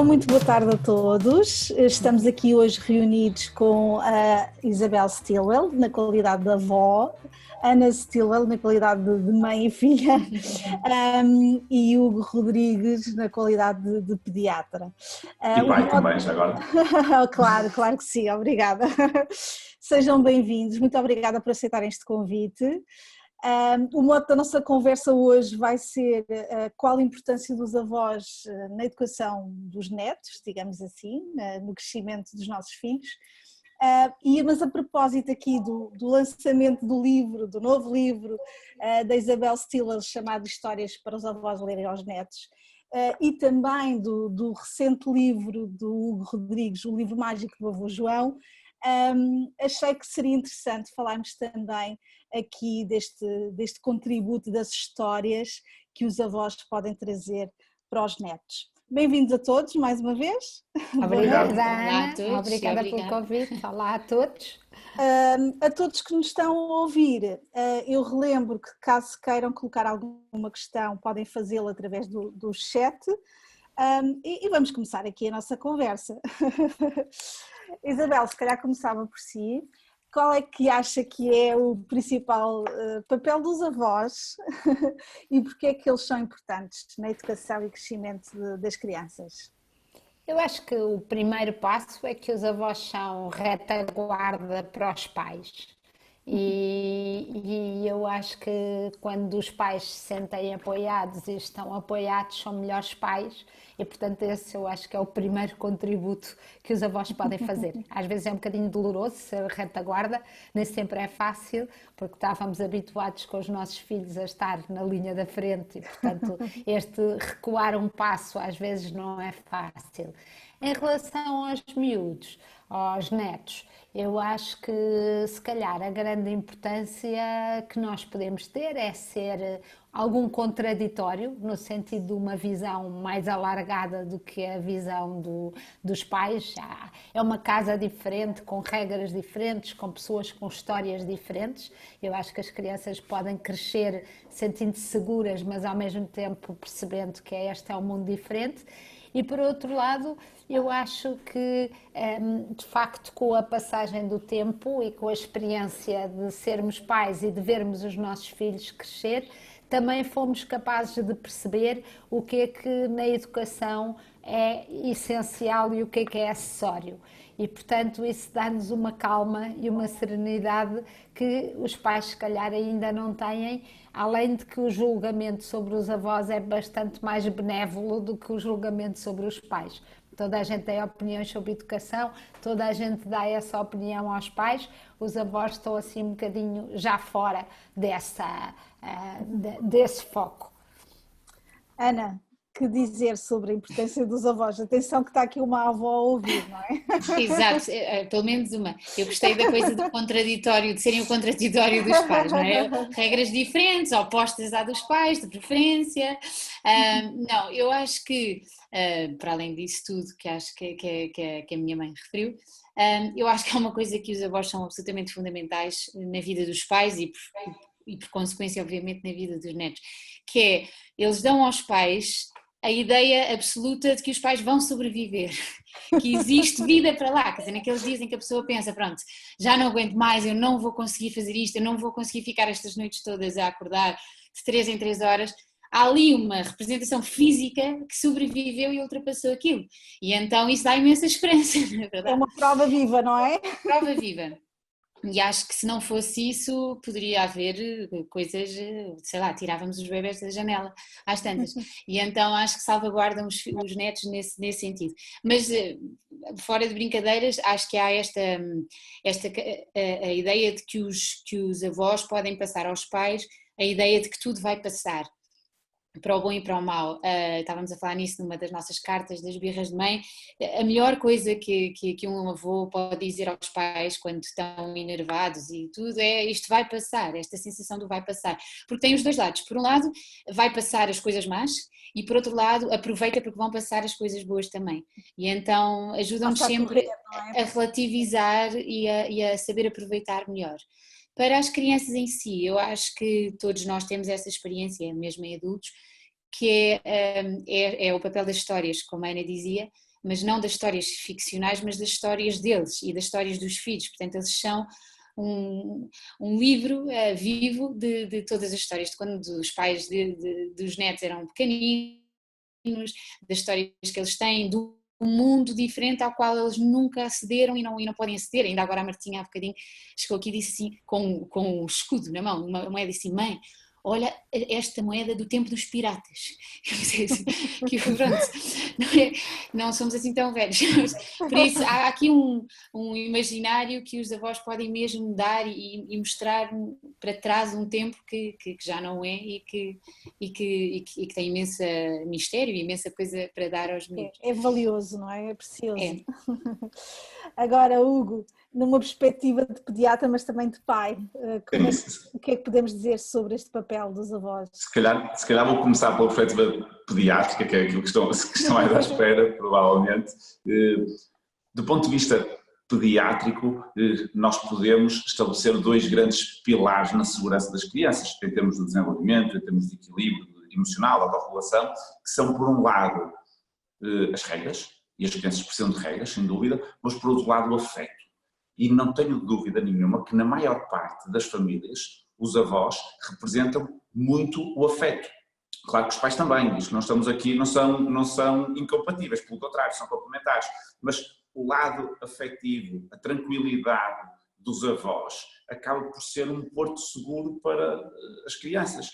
muito boa tarde a todos. Estamos aqui hoje reunidos com a Isabel Stilwell, na qualidade de avó, Ana Stilwell, na qualidade de mãe e filha, e Hugo Rodrigues, na qualidade de pediatra. E pai também, já agora. Claro que sim, obrigada. Sejam bem-vindos, muito obrigada por aceitarem este convite. O mote da nossa conversa hoje vai ser qual a importância dos avós na educação dos netos, digamos assim, no crescimento dos nossos filhos. Mas a propósito aqui do lançamento do livro, do novo livro da Isabel Stilwell, chamado Histórias para os Avós Lerem aos Netos, e também do recente livro do Hugo Rodrigues, o livro mágico do avô João, achei que seria interessante falarmos também aqui deste contributo das histórias que os avós podem trazer para os netos. Bem-vindos a todos, mais uma vez. Obrigada, Olá Ana. a todos, Obrigada pelo convite. Olá a todos. A todos que nos estão a ouvir, eu relembro que caso queiram colocar alguma questão, podem fazê-lo através do chat. E vamos começar aqui a nossa conversa. Isabel, se calhar começava por si. Qual é que acha que é o principal papel dos avós e porque é que eles são importantes na educação e crescimento das crianças? Eu acho que o primeiro passo é que os avós são retaguarda para os pais. E eu acho que quando os pais se sentem apoiados e estão apoiados, são melhores pais, e portanto esse eu acho que é o primeiro contributo que os avós podem fazer. Às vezes é um bocadinho doloroso ser retaguarda, nem sempre é fácil, porque estávamos habituados com os nossos filhos a estar na linha da frente e portanto este recuar um passo às vezes não é fácil. Em relação aos miúdos, aos netos, eu acho que se calhar a grande importância que nós podemos ter é ser algum contraditório, no sentido de uma visão mais alargada do que a visão dos pais. É uma casa diferente, com regras diferentes, com pessoas com histórias diferentes. Eu acho que as crianças podem crescer sentindo-se seguras, mas ao mesmo tempo percebendo que este é um mundo diferente. E por outro lado, eu acho que de facto com a passagem do tempo e com a experiência de sermos pais e de vermos os nossos filhos crescer, também fomos capazes de perceber o que na educação é essencial e o que é acessório. E, portanto, isso dá-nos uma calma e uma serenidade que os pais, se calhar, ainda não têm, além de que o julgamento sobre os avós é bastante mais benévolo do que o julgamento sobre os pais. Toda a gente tem opiniões sobre educação, toda a gente dá essa opinião aos pais, os avós estão assim um bocadinho já fora desse foco. Ana, que dizer sobre a importância dos avós? Atenção que está aqui uma avó a ouvir, não é? Exato, pelo menos uma. Eu gostei da coisa do contraditório, de serem o contraditório dos pais, não é? Regras diferentes, opostas à dos pais, de preferência. Não, eu acho que, para além disso tudo que acho que a minha mãe referiu, eu acho que é uma coisa que os avós são absolutamente fundamentais na vida dos pais e por consequência, obviamente, na vida dos netos, que é, eles dão aos pais a ideia absoluta de que os pais vão sobreviver, que existe vida para lá, quer dizer, naqueles dias em que a pessoa pensa, pronto, já não aguento mais, eu não vou conseguir fazer isto, eu não vou conseguir ficar estas noites todas a acordar de 3 em 3 horas, há ali uma representação física que sobreviveu e ultrapassou aquilo, e então isso dá imensa esperança, na verdade. É uma prova viva, não é? Prova viva. E acho que se não fosse isso, poderia haver coisas, sei lá, tirávamos os bebés da janela às tantas. E então acho que salvaguardam os netos nesse sentido. Mas fora de brincadeiras, acho que há a ideia de que os avós podem passar aos pais a ideia de que tudo vai passar, para o bom e para o mau. Estávamos a falar nisso numa das nossas cartas das birras de mãe. A melhor coisa que um avô pode dizer aos pais quando estão enervados e tudo é isto vai passar, esta sensação do vai passar, porque tem os dois lados. Por um lado vai passar as coisas más e por outro lado aproveita porque vão passar as coisas boas também, e então ajudam-nos sempre a relativizar e a saber aproveitar melhor. Para as crianças em si, eu acho que todos nós temos essa experiência, mesmo em adultos, que é o papel das histórias, como a Ana dizia, mas não das histórias ficcionais, mas das histórias deles e das histórias dos filhos. Portanto, eles são um livro vivo de todas as histórias, de quando os pais dos netos eram pequeninos, das histórias que eles têm, do mundo diferente ao qual eles nunca acederam e não podem aceder. Ainda agora a Martinha há bocadinho chegou aqui e disse assim, com um escudo na mão, uma moeda, disse assim: mãe, olha esta moeda do tempo dos piratas. Eu disse assim, que pronto, não somos assim tão velhos. Por isso há aqui um imaginário que os avós podem mesmo dar e mostrar para trás um tempo que já não é e que tem imenso mistério e imensa coisa para dar aos meninos. É valioso, não é? É precioso. É. Agora, Hugo, numa perspectiva de pediatra, mas também de pai, o que é que podemos dizer sobre este papel dos avós? Se calhar vou começar pela perspectiva pediátrica, que é aquilo que estão mais à espera, provavelmente. Do ponto de vista pediátrico, nós podemos estabelecer dois grandes pilares na segurança das crianças, em termos de desenvolvimento, em termos de equilíbrio emocional, autorregulação, que são, por um lado, as regras, e as crianças precisam de regras, sem dúvida, mas, por outro lado, o afeto. E não tenho dúvida nenhuma que na maior parte das famílias os avós representam muito o afeto. Claro que os pais também, isto não estamos aqui, não são incompatíveis, pelo contrário, são complementares, mas o lado afetivo, a tranquilidade dos avós acaba por ser um porto seguro para as crianças.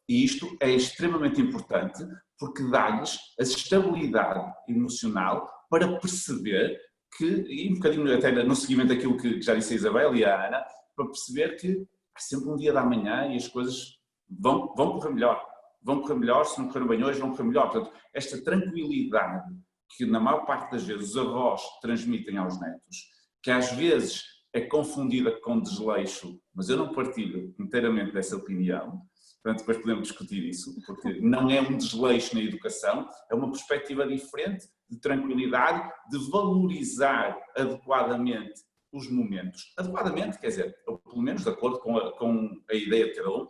E isto é extremamente importante porque dá-lhes a estabilidade emocional para perceber que, e um bocadinho até no seguimento daquilo que já disse a Isabel e a Ana, para perceber que há sempre um dia da manhã e as coisas vão correr melhor. Vão correr melhor, se não correram bem hoje, vão correr melhor. Portanto, esta tranquilidade que na maior parte das vezes os avós transmitem aos netos, que às vezes é confundida com desleixo, mas eu não partilho inteiramente dessa opinião, portanto depois podemos discutir isso, porque não é um desleixo na educação, é uma perspectiva diferente de tranquilidade, de valorizar adequadamente os momentos. Adequadamente, quer dizer, ou pelo menos de acordo com a ideia de cada um,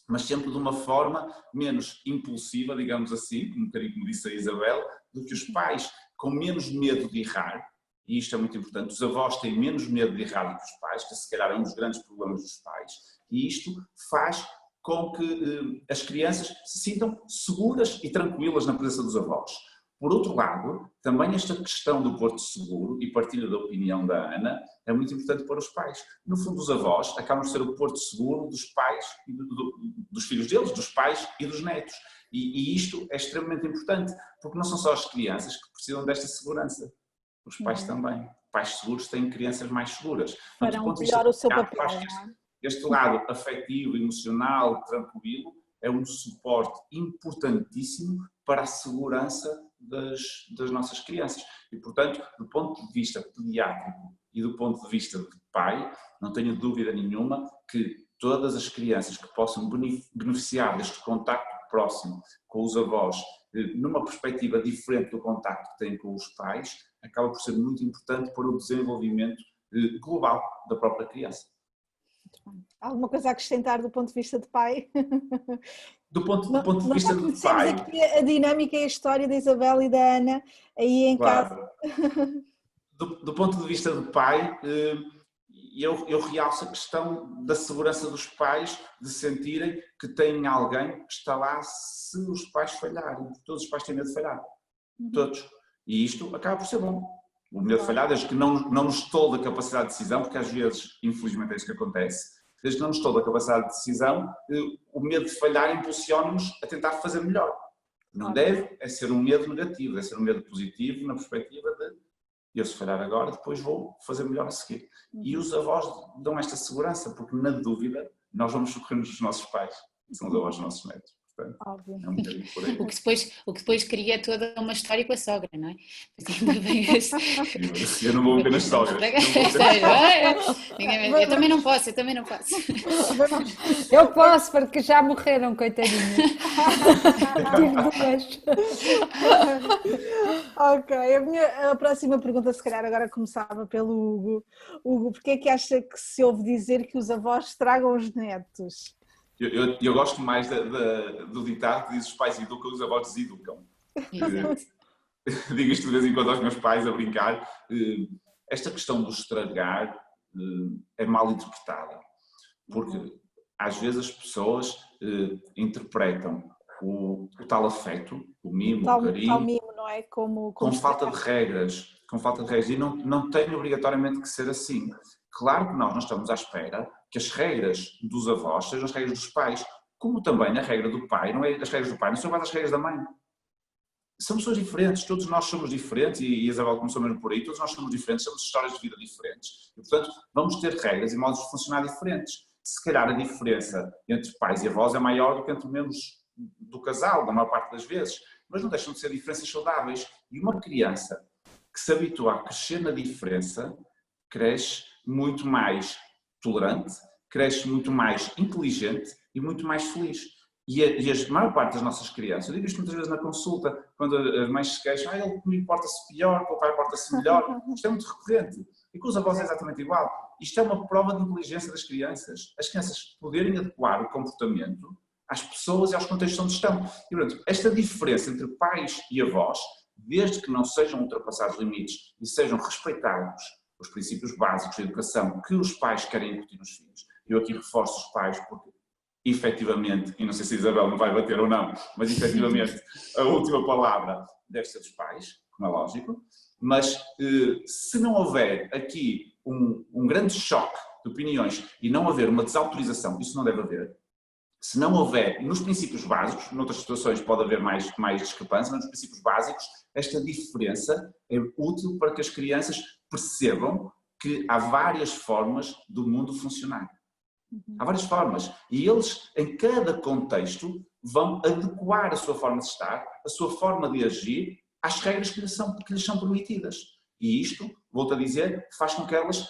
mas sempre de uma forma menos impulsiva, digamos assim, um bocadinho como disse a Isabel, do que os pais, com menos medo de errar, e isto é muito importante, os avós têm menos medo de errar do que os pais, que se calhar é um dos grandes problemas dos pais, e isto faz com que as crianças se sintam seguras e tranquilas na presença dos avós. Por outro lado, também esta questão do porto seguro, e partilho da opinião da Ana, é muito importante para os pais. No fundo, os avós acabam de ser o porto seguro dos pais, dos filhos deles, dos pais e dos netos. E isto é extremamente importante, porque não são só as crianças que precisam desta segurança, os pais também. Pais seguros têm crianças mais seguras. Farão melhor o seu papel. Este lado afetivo, emocional, tranquilo, é um suporte importantíssimo para a segurança das nossas crianças. E, portanto, do ponto de vista pediátrico e do ponto de vista de pai, não tenho dúvida nenhuma que todas as crianças que possam beneficiar deste contacto próximo com os avós, numa perspectiva diferente do contacto que têm com os pais, acaba por ser muito importante para o desenvolvimento global da própria criança. Alguma coisa a acrescentar do ponto de vista de pai? Do ponto de vista de pai... aqui a dinâmica e a história da Isabel e da Ana aí em casa. Do ponto de vista de pai, eu realço a questão da segurança dos pais, de sentirem que têm alguém que está lá se os pais falharem. Todos os pais têm medo de falhar. Todos. E isto acaba por ser bom. O medo de falhar, desde que não nos tolda a capacidade de decisão, porque às vezes, infelizmente é isso que acontece, desde que não nos tolda a capacidade de decisão, o medo de falhar impulsiona-nos a tentar fazer melhor. Não deve ser um medo negativo, deve ser um medo positivo na perspectiva de eu se falhar agora, depois vou fazer melhor a seguir. E os avós dão esta segurança, porque na dúvida nós vamos socorrer nos nossos pais, que são os avós dos nossos netos. Portanto, é um bocadinho por aí. O que depois cria toda uma história com a sogra, não é? Eu não vou ver nas sogras. Eu também não posso. Eu posso, porque já morreram, coitadinhas. Tive duas. Ok, a próxima pergunta, se calhar agora começava pelo Hugo. Hugo, porque é que acha que se ouve dizer que os avós estragam os netos? Eu gosto mais do ditado que diz os pais educam, os avós deseducam. digo isto de vez em quando aos meus pais a brincar, esta questão do estragar é mal interpretada, porque às vezes as pessoas interpretam o tal afeto, o mimo, o carinho, tal mimo, não é? com falta de regras, e não tem obrigatoriamente que ser assim. Claro que nós não estamos à espera que as regras dos avós sejam as regras dos pais, como também a regra do pai, não é as regras do pai, não são mais as regras da mãe. São pessoas diferentes, todos nós somos diferentes, e Isabel começou mesmo por aí, todos nós somos diferentes, temos histórias de vida diferentes, e portanto vamos ter regras e modos de funcionar diferentes. Se calhar a diferença entre pais e avós é maior do que entre membros do casal, da maior parte das vezes, mas não deixam de ser diferenças saudáveis. E uma criança que se habitua a crescer na diferença, cresce muito mais tolerante, cresce muito mais inteligente e muito mais feliz. E a maior parte das nossas crianças, eu digo isto muitas vezes na consulta, quando as mães se queixam, ele comigo porta-se pior, com o pai porta-se melhor, isto é muito recorrente. E com os avós é exatamente igual. Isto é uma prova de inteligência das crianças. As crianças poderem adequar o comportamento às pessoas e aos contextos onde estão. E, portanto, esta diferença entre pais e avós, desde que não sejam ultrapassados limites e sejam respeitados os princípios básicos de educação que os pais querem incutir nos filhos, eu aqui reforço os pais porque, efetivamente, e não sei se a Isabel me vai bater ou não, mas efetivamente a última palavra deve ser dos pais, como é lógico, mas se não houver aqui um grande choque de opiniões e não haver uma desautorização, isso não deve haver. Se não houver, nos princípios básicos, noutras situações pode haver mais discrepância, mas nos princípios básicos, esta diferença é útil para que as crianças percebam que há várias formas do mundo funcionar. Há várias formas. E eles, em cada contexto, vão adequar a sua forma de estar, a sua forma de agir, às regras que lhes são permitidas. E isto, volto a dizer, faz com que elas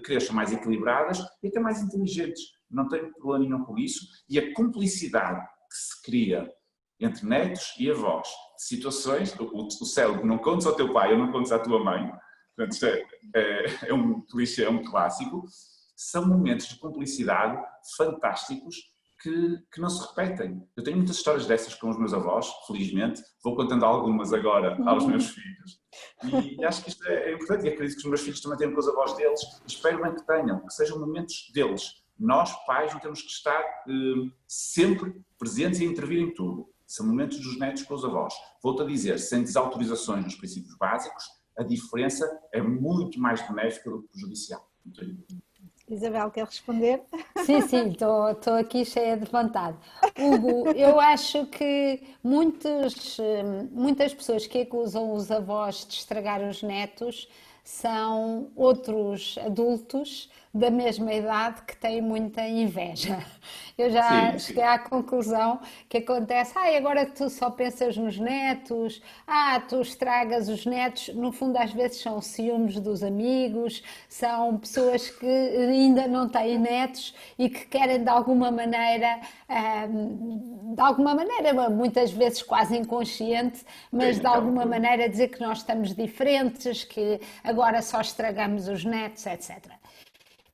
cresçam mais equilibradas e até mais inteligentes. Não tenho problema nenhum com isso. E a cumplicidade que se cria entre netos e avós, de situações, o célebre, não contes ao teu pai ou não contes à tua mãe, portanto, isto é um clichê, é um clássico, são momentos de cumplicidade fantásticos que não se repetem. Eu tenho muitas histórias dessas com os meus avós, felizmente, vou contando algumas agora aos meus filhos. E acho que isto é importante, e acredito que os meus filhos também tenham com os avós deles, espero bem que tenham, que sejam momentos deles. Nós, pais, não temos que estar sempre presentes e intervir em tudo. São momentos dos netos com os avós. Volto a dizer, sem desautorizações nos princípios básicos, a diferença é muito mais benéfica do que prejudicial. Isabel, quer responder? Sim, estou aqui cheia de vontade. Hugo, eu acho que muitas pessoas que acusam os avós de estragar os netos são outros adultos da mesma idade que têm muita inveja. Eu já cheguei à conclusão que acontece, agora tu só pensas nos netos, tu estragas os netos, no fundo às vezes são ciúmes dos amigos, são pessoas que ainda não têm netos e que querem de alguma maneira, muitas vezes quase inconsciente, mas de alguma maneira dizer que nós estamos diferentes, que agora só estragamos os netos, etc.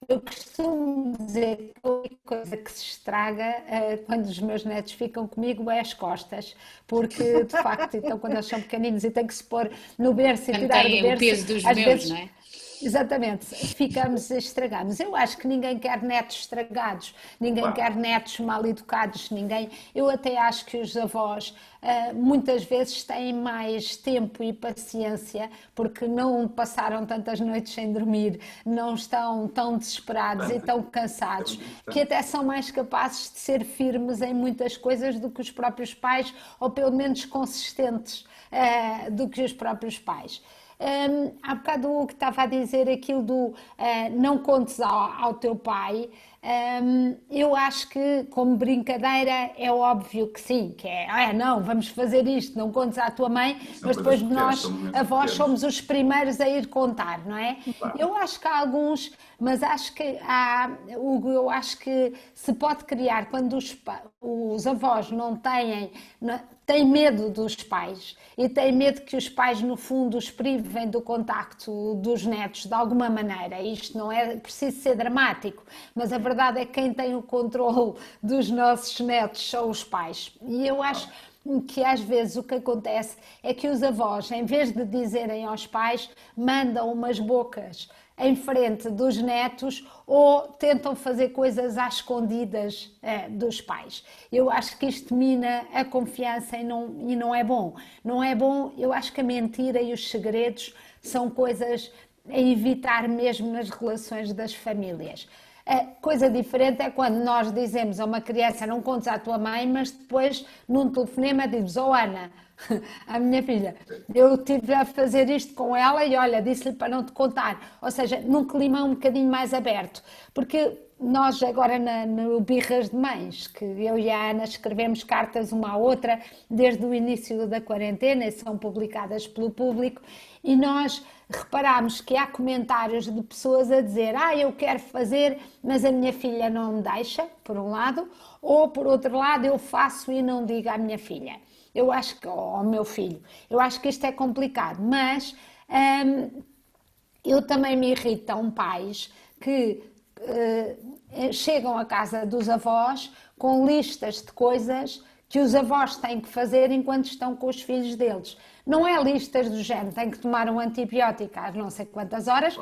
Eu costumo dizer que a única coisa que se estraga quando os meus netos ficam comigo é as costas, porque de facto, então, quando eles são pequeninos e têm que se pôr no berço e tirar do berço, o peso dos às meus, vezes, não é? Exatamente, estragamos. Eu acho que ninguém quer netos estragados, ninguém quer netos mal educados, Eu até acho que os avós muitas vezes têm mais tempo e paciência porque não passaram tantas noites sem dormir, não estão tão desesperados e tão cansados, que até são mais capazes de ser firmes em muitas coisas do que os próprios pais, ou pelo menos consistentes do que os próprios pais. Há bocado o que estava a dizer aquilo do não contes ao teu pai, eu acho que como brincadeira é óbvio que sim, que não, vamos fazer isto, não contes à tua mãe, mas depois nós, avós, somos os primeiros a ir contar, não é? Claro. Eu acho que há alguns, mas acho que Hugo, eu acho que se pode criar quando os avós não têm medo dos pais e têm medo que os pais, no fundo, os privem do contacto dos netos de alguma maneira. Isto não é preciso ser dramático, mas a verdade é que quem tem o controle dos nossos netos são os pais. E eu acho que às vezes o que acontece é que os avós, em vez de dizerem aos pais, mandam umas bocas em frente dos netos ou tentam fazer coisas às escondidas dos pais. Eu acho que isto mina a confiança e não é bom. Não é bom, eu acho que a mentira e os segredos são coisas a evitar mesmo nas relações das famílias. A coisa diferente é quando nós dizemos a uma criança não contes à tua mãe, mas depois num telefonema dizemos, Ana, a minha filha, eu estive a fazer isto com ela e olha, disse-lhe para não te contar. Ou seja, num clima um bocadinho mais aberto. Porque nós agora no Birras de Mães, que eu e a Ana escrevemos cartas uma à outra desde o início da quarentena e são publicadas pelo público, e nós reparámos que há comentários de pessoas a dizer eu quero fazer, mas a minha filha não me deixa, por um lado, ou por outro lado eu faço e não digo à minha filha. Eu acho que, ao meu filho, eu acho que isto é complicado, mas eu também me irritam pais que chegam à casa dos avós com listas de coisas que os avós têm que fazer enquanto estão com os filhos deles. Não é listas do género, tem que tomar um antibiótico às não sei quantas horas,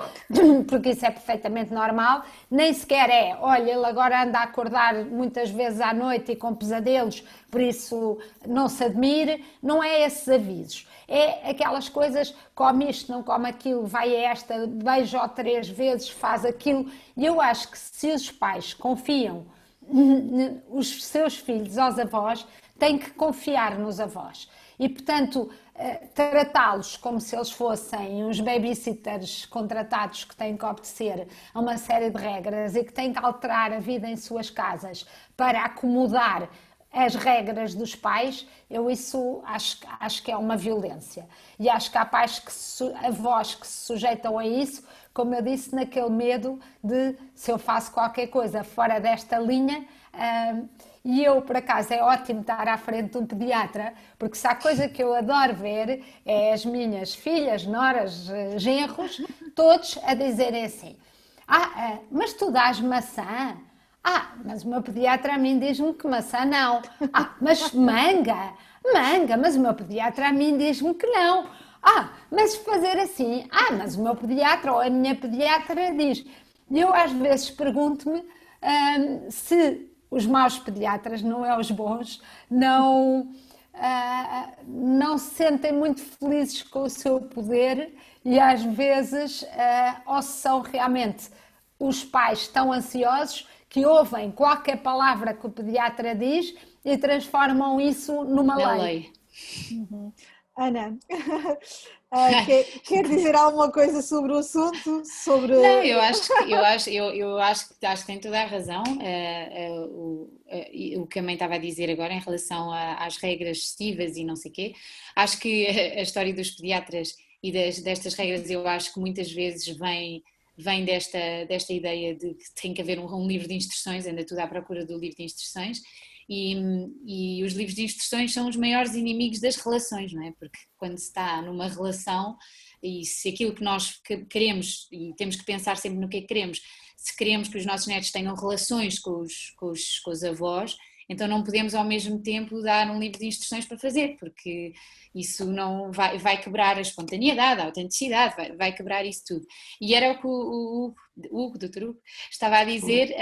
porque isso é perfeitamente normal, nem sequer olha, ele agora anda a acordar muitas vezes à noite e com pesadelos, por isso não se admire, não é esses avisos. É aquelas coisas, come isto, não come aquilo, vai a esta, beija 3 vezes, faz aquilo, e eu acho que se os pais confiam os seus filhos aos avós, têm que confiar nos avós. E, portanto, tratá-los como se eles fossem uns babysitters contratados que têm que obedecer a uma série de regras e que têm que alterar a vida em suas casas para acomodar as regras dos pais, eu isso acho que é uma violência. E acho que há pais, avós que se sujeitam a isso, como eu disse, naquele medo de se eu faço qualquer coisa fora desta linha. E eu, por acaso, é ótimo estar à frente de um pediatra, porque se há coisa que eu adoro ver é as minhas filhas, noras, genros, todos a dizerem assim: mas tu dás maçã? Mas o meu pediatra a mim diz-me que maçã não. Mas manga, mas o meu pediatra a mim diz-me que não. Mas fazer assim, mas o meu pediatra ou a minha pediatra diz. E eu às vezes pergunto-me se os maus pediatras, não é os bons, não se sentem muito felizes com o seu poder e às vezes ou são realmente os pais tão ansiosos que ouvem qualquer palavra que o pediatra diz e transformam isso numa lei. Uhum. Ana, quer dizer alguma coisa sobre o assunto? Não, eu acho que tem toda a razão. O que a mãe estava a dizer agora em relação às regras excessivas e não sei o quê, acho que a história dos pediatras e destas regras, eu acho que muitas vezes vem desta ideia de que tem que haver um livro de instruções, anda tudo à procura do livro de instruções, e os livros de instruções são os maiores inimigos das relações, não é? Porque quando se está numa relação, e se aquilo que nós queremos, e temos que pensar sempre no que é que queremos, se queremos que os nossos netos tenham relações com os avós, então não podemos ao mesmo tempo dar um livro de instruções para fazer, porque isso não vai quebrar a espontaneidade, a autenticidade, vai quebrar isso tudo. E era o que o Dr. Hugo estava a dizer,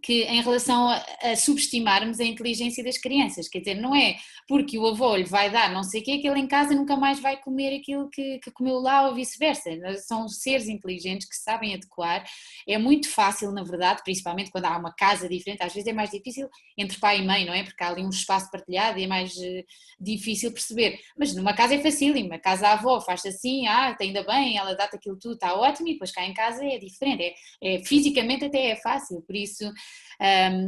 que em relação a subestimarmos a inteligência das crianças, quer dizer, não é porque o avô lhe vai dar não sei o quê, que ele em casa nunca mais vai comer aquilo que comeu lá ou vice-versa. São seres inteligentes que se sabem adequar. É muito fácil, na verdade, principalmente quando há uma casa diferente, às vezes é mais difícil entre pai e mãe, não é? Porque há ali um espaço partilhado e é mais difícil perceber. Mas numa casa é facílimo, uma casa a avó faz assim, ainda bem, ela dá-te aquilo tudo, está ótimo, e depois cá em casa é diferente, fisicamente até é fácil, por isso...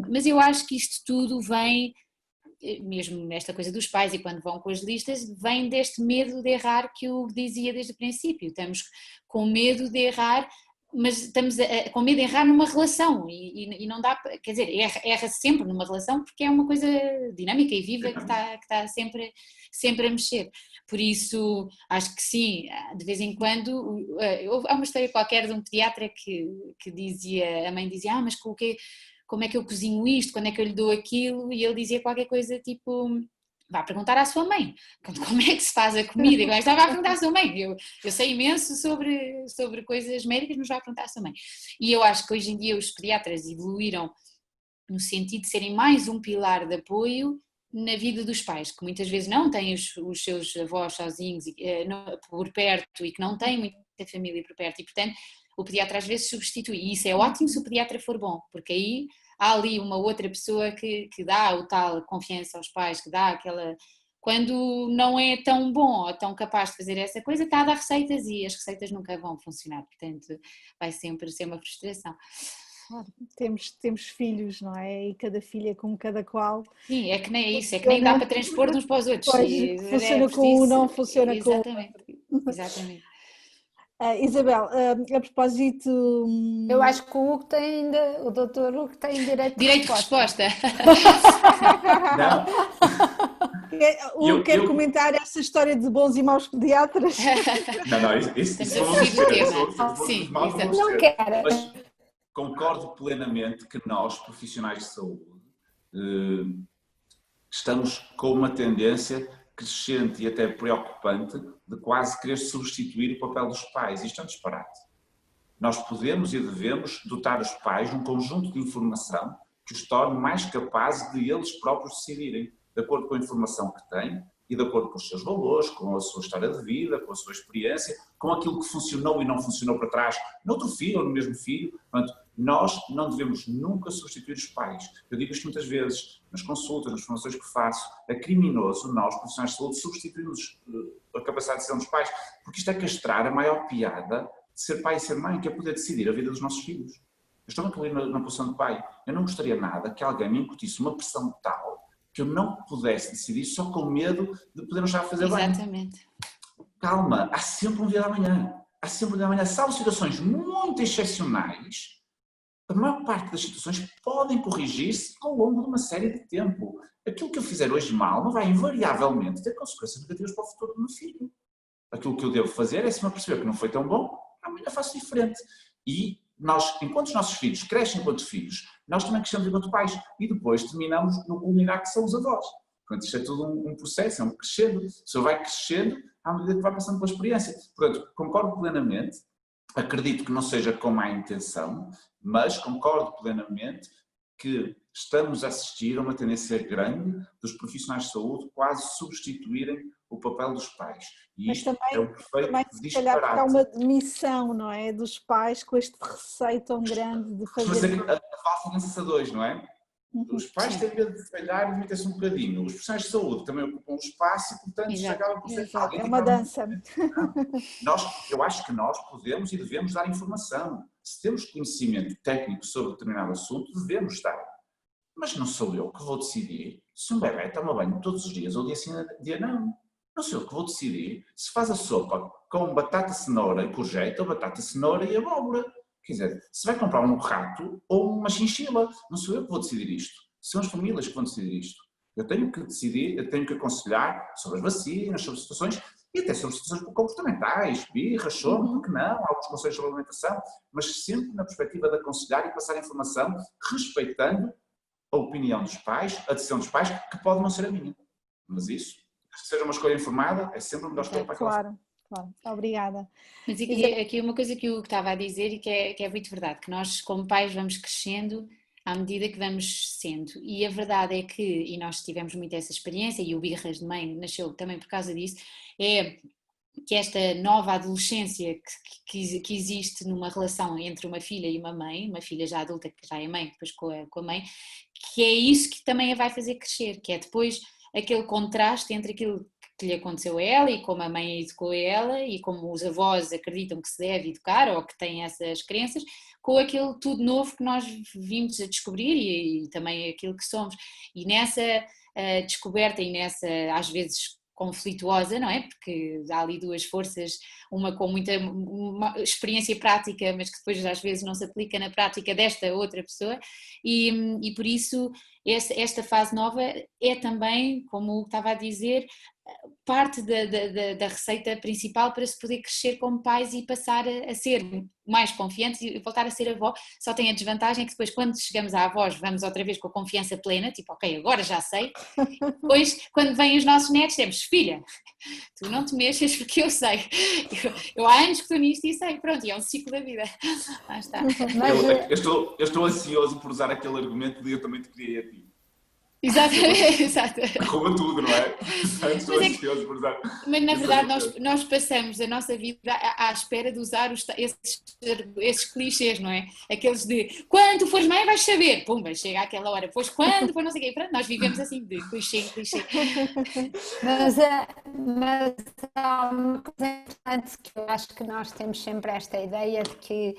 mas eu acho que isto tudo vem, mesmo esta coisa dos pais e quando vão com as listas, vem deste medo de errar que eu dizia desde o princípio. Estamos com medo de errar, mas estamos com medo de errar numa relação e não dá, quer dizer, erra sempre numa relação porque é uma coisa dinâmica e viva que está sempre a mexer. Por isso, acho que sim, de vez em quando, há uma história qualquer de um pediatra que dizia, a mãe dizia, mas como é que eu cozinho isto, quando é que eu lhe dou aquilo, e ele dizia qualquer coisa tipo, vá perguntar à sua mãe como é que se faz a comida, igual estava a perguntar à sua mãe, eu sei imenso sobre coisas médicas, mas vá perguntar à sua mãe. E eu acho que hoje em dia os pediatras evoluíram no sentido de serem mais um pilar de apoio na vida dos pais, que muitas vezes não têm os seus avós sozinhos por perto e que não têm muita família por perto, e portanto o pediatra às vezes substitui, e isso é ótimo se o pediatra for bom, porque aí há ali uma outra pessoa que dá o tal confiança aos pais, que dá aquela... Quando não é tão bom ou tão capaz de fazer essa coisa, está a dar receitas e as receitas nunca vão funcionar, portanto vai sempre ser uma frustração. Claro, temos filhos, não é? E cada filho é como cada qual. Sim, é que nem isso, é que nem dá para transpor de uns para os outros. Pois, funciona com um, não funciona com o outro. Exatamente. Isabel, a propósito... Eu acho que o Hugo tem ainda, o doutor Hugo tem direito de resposta. O Hugo quer comentar essa história de bons e maus pediatras? Não, isso Estamos a fugir do tema. Sim, não quero. Mas concordo plenamente que nós, profissionais de saúde, estamos com uma tendência crescente e até preocupante de quase querer substituir o papel dos pais. Isto é um disparate. Nós podemos e devemos dotar os pais de um conjunto de informação que os torne mais capazes de eles próprios decidirem, de acordo com a informação que têm e de acordo com os seus valores, com a sua história de vida, com a sua experiência, com aquilo que funcionou e não funcionou para trás, noutro filho ou no mesmo filho. Portanto, nós não devemos nunca substituir os pais. Eu digo isto muitas vezes, nas consultas, nas formações que faço, é criminoso nós, profissionais de saúde, substituirmos a capacidade de decisão dos pais, porque isto é castrar a maior piada de ser pai e ser mãe, que é poder decidir a vida dos nossos filhos. Eu estou-me a incluir na posição de pai. Eu não gostaria nada que alguém me incutisse uma pressão tal que eu não pudesse decidir só com medo de poder já fazer bem. Exatamente. Calma, há sempre um dia de amanhã. Há sempre um dia de amanhã. Salvo situações muito excepcionais, a maior parte das situações podem corrigir-se ao longo de uma série de tempo. Aquilo que eu fizer hoje mal não vai invariavelmente ter consequências negativas para o futuro do meu filho. Aquilo que eu devo fazer é, se me aperceber que não foi tão bom, amanhã faço diferente. E nós, enquanto os nossos filhos crescem enquanto filhos, nós também crescemos enquanto pais. E depois terminamos no culminar que são os avós. Portanto, isto é tudo um processo, é um crescendo. O senhor vai crescendo à medida que vai passando pela experiência. Portanto, concordo plenamente, acredito que não seja com má intenção, mas concordo plenamente que estamos a assistir a uma tendência grande dos profissionais de saúde quase substituírem o papel dos pais. E mas isto também, é um perfeito disparate. Há uma demissão, não é? Dos pais com este receio tão grande de fazer... Mas a falsa lança a dois, não é? Os pais têm medo de falhar e limitam-se um bocadinho. Os profissionais de saúde também ocupam um espaço e, portanto, isto acaba por ser... É uma dança. Eu acho que nós podemos e devemos dar informação. Se temos conhecimento técnico sobre determinado assunto, devemos dar. Mas não sou eu que vou decidir se um bebê toma banho todos os dias ou dia sim, dia não. Não sou eu que vou decidir se faz a sopa com batata, cenoura e courgette ou batata, cenoura e abóbora. Quer dizer, se vai comprar um rato ou uma chinchila, não sou eu que vou decidir isto. São as famílias que vão decidir isto. Eu tenho que decidir, eu tenho que aconselhar sobre as vacinas, sobre situações e até sobre situações comportamentais, birra, sono, porque não, alguns conselhos sobre alimentação, mas sempre na perspectiva de aconselhar e passar informação, respeitando a opinião dos pais, a decisão dos pais, que pode não ser a minha. Mas isso, se seja uma escolha informada, é sempre a melhor escolha para aquela Claro. Claro, obrigada. Mas aqui uma coisa que o Hugo estava a dizer e que é muito verdade, que nós como pais vamos crescendo à medida que vamos sendo, e a verdade é que, e nós tivemos muito essa experiência, e o Birras de Mãe nasceu também por causa disso, é que esta nova adolescência que existe numa relação entre uma filha e uma mãe, uma filha já adulta que já é mãe, depois com a mãe, que é isso que também a vai fazer crescer, que é depois aquele contraste entre aquilo que lhe aconteceu a ela e como a mãe educou ela e como os avós acreditam que se deve educar ou que têm essas crenças, com aquele tudo novo que nós vimos a descobrir e também aquilo que somos. E nessa descoberta e nessa, às vezes, conflituosa, não é? Porque há ali duas forças, uma com muita experiência prática, mas que depois às vezes não se aplica na prática desta outra pessoa e por isso esta fase nova é também, como o que estava a dizer, parte da receita principal para se poder crescer como pais e passar a ser mais confiantes e voltar a ser avó. Só tem a desvantagem que depois, quando chegamos à avós, vamos outra vez com a confiança plena, tipo, ok, agora já sei. Depois, quando vêm os nossos netos, temos, filha, tu não te mexas porque eu sei. Eu há anos que estou nisto e sei, pronto, e é um ciclo da vida. Lá está. Eu estou ansioso por usar aquele argumento de eu também te criei a ti. Exatamente, exato. Rouba tudo, não é? Estou ansioso por usar. Mas na verdade nós passamos a nossa vida à espera de usar esses clichês, não é? Aqueles de quando tu fores mãe vais saber, pumba, chega àquela hora, pois quando for não sei o quê, pronto, nós vivemos assim de clichê em clichê. Mas há uma coisa importante que eu acho que nós temos sempre esta ideia de que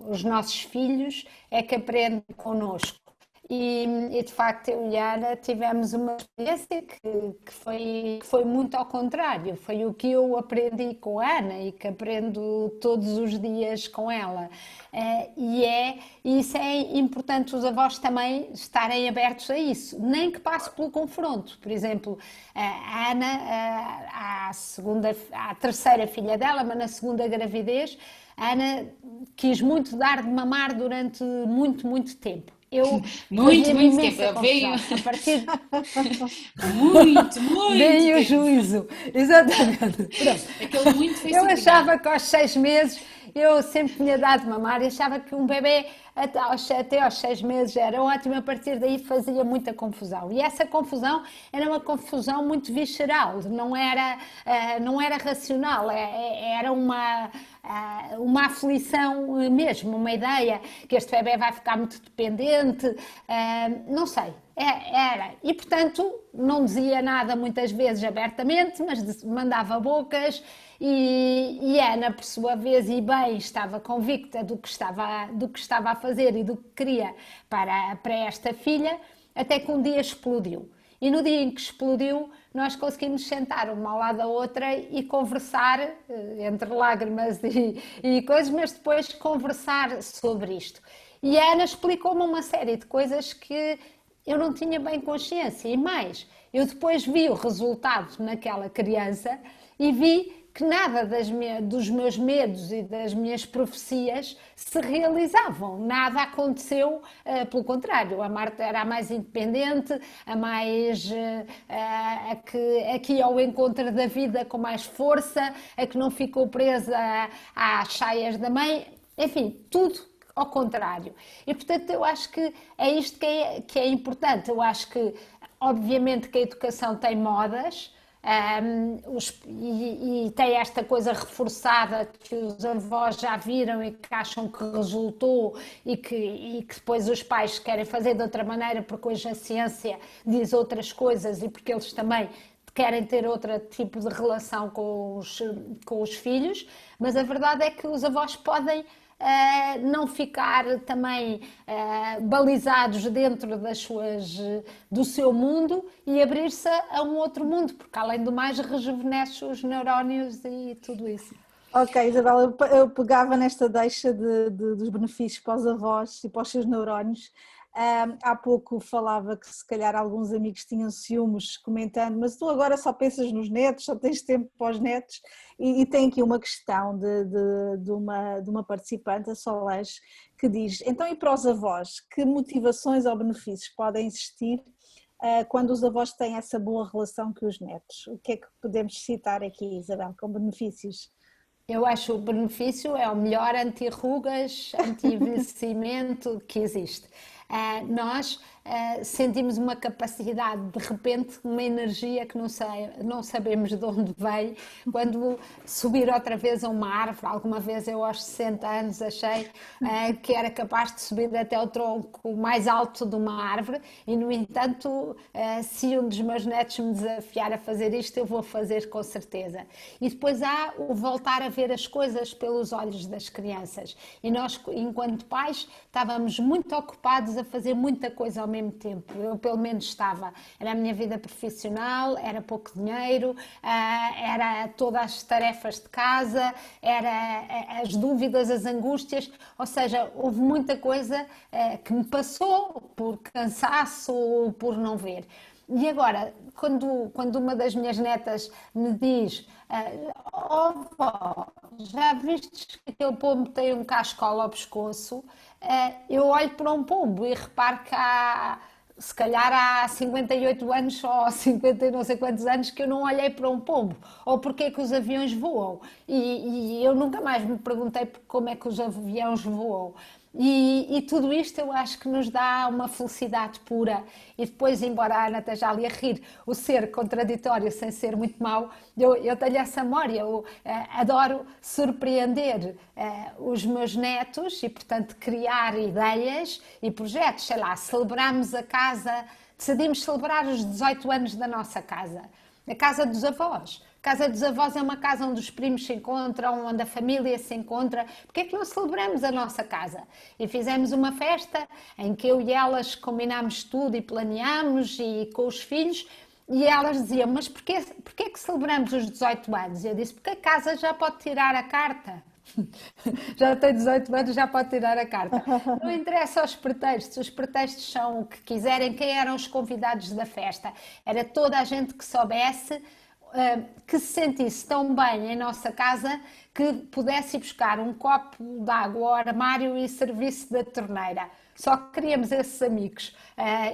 os nossos filhos é que aprendem connosco. E de facto eu e a Ana tivemos uma experiência que foi muito ao contrário, foi o que eu aprendi com a Ana e que aprendo todos os dias com ela. E isso é importante os avós também estarem abertos a isso, nem que passe pelo confronto. Por exemplo, a Ana, a terceira filha dela, mas na segunda gravidez, a Ana quis muito dar de mamar durante muito tempo. Eu muito tempo, veio a partir muito veio o juízo, exatamente. Aquele muito foi eu achava que aos 6 meses eu sempre tinha dado de mamar e achava que um bebê até aos 6 meses era ótimo, a partir daí fazia muita confusão. E essa confusão era uma confusão muito visceral, não era racional, era uma aflição mesmo, uma ideia que este bebê vai ficar muito dependente, não sei. Era. E, portanto, não dizia nada muitas vezes abertamente, mas mandava bocas e Ana, por sua vez, e bem, estava convicta do que estava a fazer e do que queria para esta filha, até que um dia explodiu. E no dia em que explodiu, nós conseguimos sentar uma ao lado da outra e conversar, entre lágrimas e coisas, mas depois conversar sobre isto. E a Ana explicou-me uma série de coisas que eu não tinha bem consciência. E mais, eu depois vi o resultado naquela criança e vi que nada dos meus medos e das minhas profecias se realizavam, nada aconteceu, pelo contrário, a Marta era a mais independente, a que ia ao encontro da vida com mais força, a que não ficou presa às saias da mãe, enfim, tudo ao contrário. E portanto eu acho que é isto que é importante, eu acho que obviamente que a educação tem modas, e tem esta coisa reforçada que os avós já viram e que acham que resultou e que depois os pais querem fazer de outra maneira porque hoje a ciência diz outras coisas e porque eles também querem ter outro tipo de relação com os filhos, mas a verdade é que os avós podem não ficar também balizados dentro do seu mundo e abrir-se a um outro mundo, porque além do mais rejuvenesce os neurónios e tudo isso. Ok, Isabela, eu pegava nesta deixa dos benefícios para os avós e para os seus neurónios. Há pouco falava que se calhar alguns amigos tinham ciúmes comentando, mas tu agora só pensas nos netos, só tens tempo para os netos, e tem aqui uma questão de uma participante, a Solange, que diz, então e para os avós, que motivações ou benefícios podem existir quando os avós têm essa boa relação com os netos? O que é que podemos citar aqui, Isabel, com benefícios? Eu acho que o benefício é o melhor anti-rugas, anti-envelhecimento que existe. Nós sentimos uma capacidade, de repente, uma energia que não sabemos de onde vem. Quando subir outra vez a uma árvore, alguma vez eu aos 60 anos achei que era capaz de subir até o tronco mais alto de uma árvore e, no entanto, se um dos meus netos me desafiar a fazer isto, eu vou fazer com certeza. E depois há o voltar a ver as coisas pelos olhos das crianças. E nós, enquanto pais, estávamos muito ocupados a fazer muita coisa ao mesmo tempo. Eu pelo menos estava. Era a minha vida profissional, era pouco dinheiro, era todas as tarefas de casa, era as dúvidas, as angústias, ou seja, houve muita coisa que me passou por cansaço, por não ver. E agora, quando uma das minhas netas me diz: oh vó, já viste que aquele pombo tem um cascola ao pescoço? Eu olho para um pombo e reparo que se calhar há 58 anos ou 50 e não sei quantos anos que eu não olhei para um pombo. Ou porque é que os aviões voam. E eu nunca mais me perguntei como é que os aviões voam. E tudo isto eu acho que nos dá uma felicidade pura. E depois, embora a Ana esteja ali a rir, o ser contraditório sem ser muito mau, eu tenho essa memória. Eu adoro surpreender os meus netos e, portanto, criar ideias e projetos. Sei lá, celebramos a casa, decidimos celebrar os 18 anos da nossa casa, a casa dos avós. A casa dos avós é uma casa onde os primos se encontram, onde a família se encontra. Porquê é que não celebramos a nossa casa? E fizemos uma festa em que eu e elas combinámos tudo e planeámos e com os filhos, e elas diziam: mas porquê é que celebramos os 18 anos? E eu disse: porque a casa já pode tirar a carta. Já tem 18 anos, já pode tirar a carta. Não interessa os pretextos, os pretextos são o que quiserem. Quem eram os convidados da festa? Era toda a gente que soubesse, que se sentisse tão bem em nossa casa que pudesse ir buscar um copo de água ao armário e servisse da torneira. Só queríamos esses amigos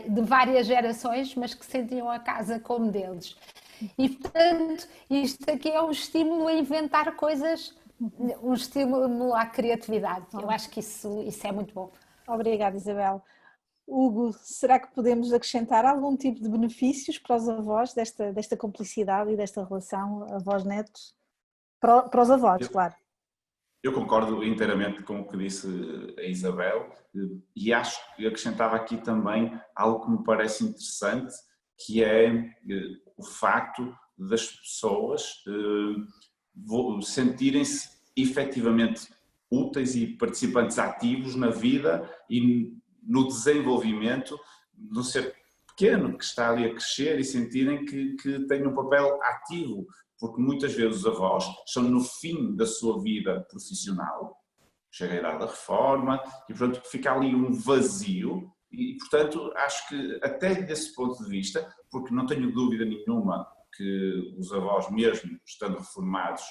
de várias gerações, mas que sentiam a casa como deles. E, portanto, isto aqui é um estímulo a inventar coisas, um estímulo à criatividade. Eu acho que isso é muito bom. Obrigada, Isabel. Hugo, será que podemos acrescentar algum tipo de benefícios para os avós desta cumplicidade e desta relação avós-netos? Para os avós, claro. Eu concordo inteiramente com o que disse a Isabel e acho que acrescentava aqui também algo que me parece interessante, que é o facto das pessoas sentirem-se efetivamente úteis e participantes ativos na vida e no desenvolvimento do ser pequeno que está ali a crescer e sentirem que têm um papel ativo, porque muitas vezes os avós estão no fim da sua vida profissional, chega a idade da reforma e, portanto, fica ali um vazio e, portanto, acho que até desse ponto de vista, porque não tenho dúvida nenhuma que os avós, mesmo estando reformados,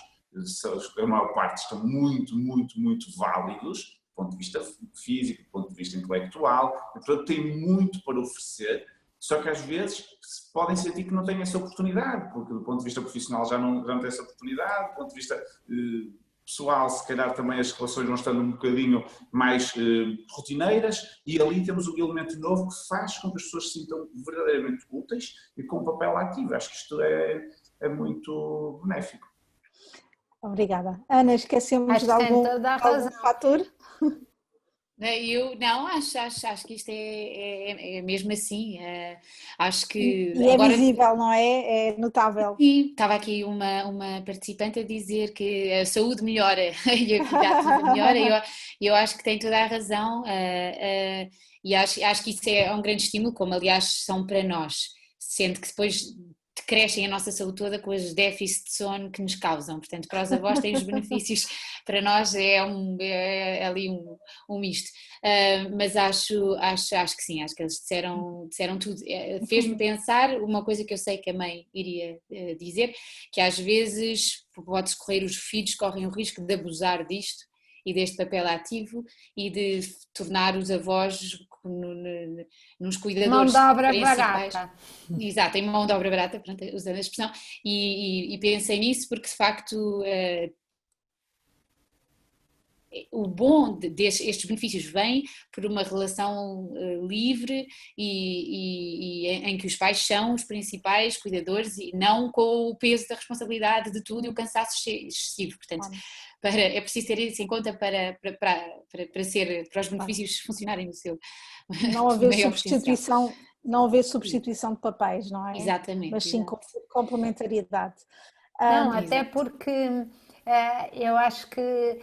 a maior parte estão muito, muito, muito válidos, do ponto de vista físico, do ponto de vista intelectual, e, portanto, têm muito para oferecer, só que às vezes podem sentir que não têm essa oportunidade, porque do ponto de vista profissional já não têm essa oportunidade, do ponto de vista pessoal, se calhar também as relações vão estando um bocadinho mais rotineiras, e ali temos um elemento novo que faz com que as pessoas se sintam verdadeiramente úteis e com um papel ativo. Acho que isto é muito benéfico. Obrigada. Ana, esquecemos de algum fator? Eu não, acho que isto é mesmo assim. Acho que. E agora, é visível, não é? É notável. Sim, estava aqui uma participante a dizer que a saúde melhora e a vida ativa melhora, e eu acho que tem toda a razão, e acho que isso é um grande estímulo, como aliás são para nós, sendo que depois crescem a nossa saúde toda com os déficits de sono que nos causam. Portanto, para os avós tem os benefícios, para nós é ali um misto. Mas acho que sim, acho que eles disseram tudo. Fez-me pensar uma coisa que eu sei que a mãe iria dizer, que às vezes pode-se correr, os filhos correm o risco de abusar disto e deste papel ativo e de tornar os avós nos cuidadores mão de obra principais. Barata. Exato, em mão de obra barata, portanto, usando a expressão, e pensei nisso porque de facto o bom destes benefícios vem por uma relação livre e em que os pais são os principais cuidadores e não com o peso da responsabilidade de tudo e o cansaço excessivo. Portanto, é preciso ter isso em conta para os benefícios funcionarem no seu. Não haver substituição, não haver substituição de papéis, não é? Exatamente. Mas sim complementariedade. Não, até porque eu acho que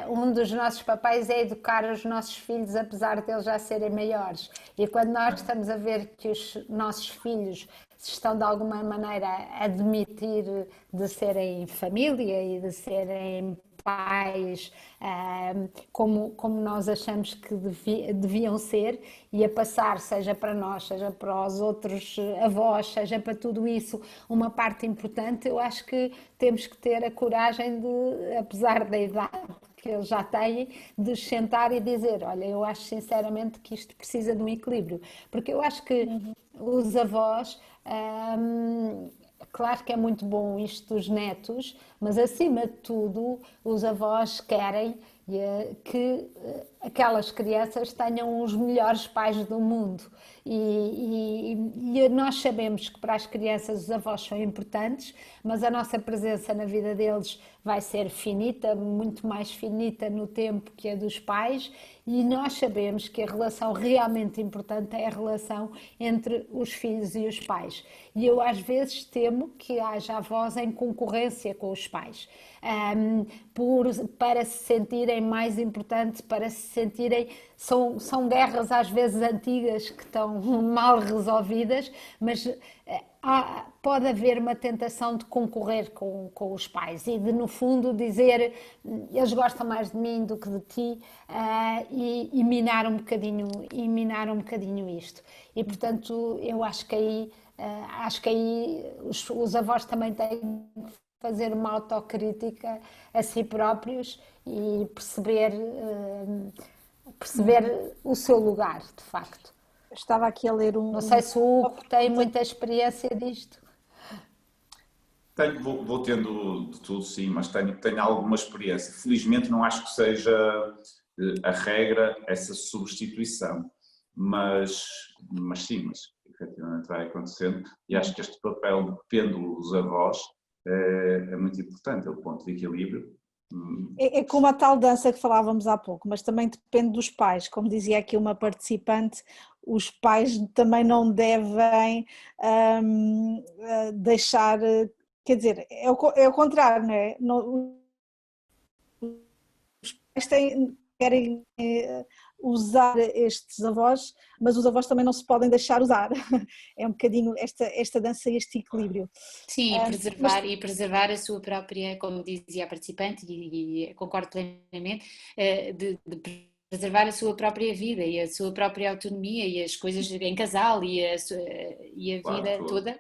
um dos nossos papéis é educar os nossos filhos, apesar de eles já serem maiores. E quando nós estamos a ver que os nossos filhos se estão de alguma maneira a admitir de serem família e de serem pais como nós achamos que deviam ser, e a passar, seja para nós, seja para os outros avós, seja para tudo isso, uma parte importante. Eu acho que temos que ter a coragem de, apesar da idade que eles já têm, de sentar e dizer, olha, eu acho sinceramente que isto precisa de um equilíbrio, porque eu acho que os avós, claro que é muito bom isto dos netos, mas acima de tudo os avós querem que aquelas crianças tenham os melhores pais do mundo, e nós sabemos que para as crianças os avós são importantes, mas a nossa presença na vida deles vai ser finita, muito mais finita no tempo que a dos pais, e nós sabemos que a relação realmente importante é a relação entre os filhos e os pais. E eu às vezes temo que haja avós em concorrência com os pais, para se sentirem mais importantes, para se sentirem... São guerras às vezes antigas que estão mal resolvidas, mas pode haver uma tentação de concorrer com os pais e de, no fundo, dizer eles gostam mais de mim do que de ti, e minar um bocadinho isto. E, portanto, eu acho que aí os avós também têm que fazer uma autocrítica a si próprios e perceber o seu lugar, de facto. Estava aqui a ler Não sei se o Hugo tem muita experiência disto. Vou tendo de tudo, sim, mas tenho alguma experiência. Felizmente não acho que seja a regra essa substituição, mas efetivamente vai acontecendo, e acho que este papel de pêndulo dos avós é muito importante, é o ponto de equilíbrio. É como a tal dança que falávamos há pouco, mas também depende dos pais. Como dizia aqui uma participante, os pais também não devem deixar, quer dizer, é o contrário, não é? Os pais querem usar estes avós, mas os avós também não se podem deixar usar. É um bocadinho esta dança e este equilíbrio. Sim, preservar a sua própria, como dizia a participante, e concordo plenamente, de preservar a sua própria vida e a sua própria autonomia e as coisas em casal e a vida toda.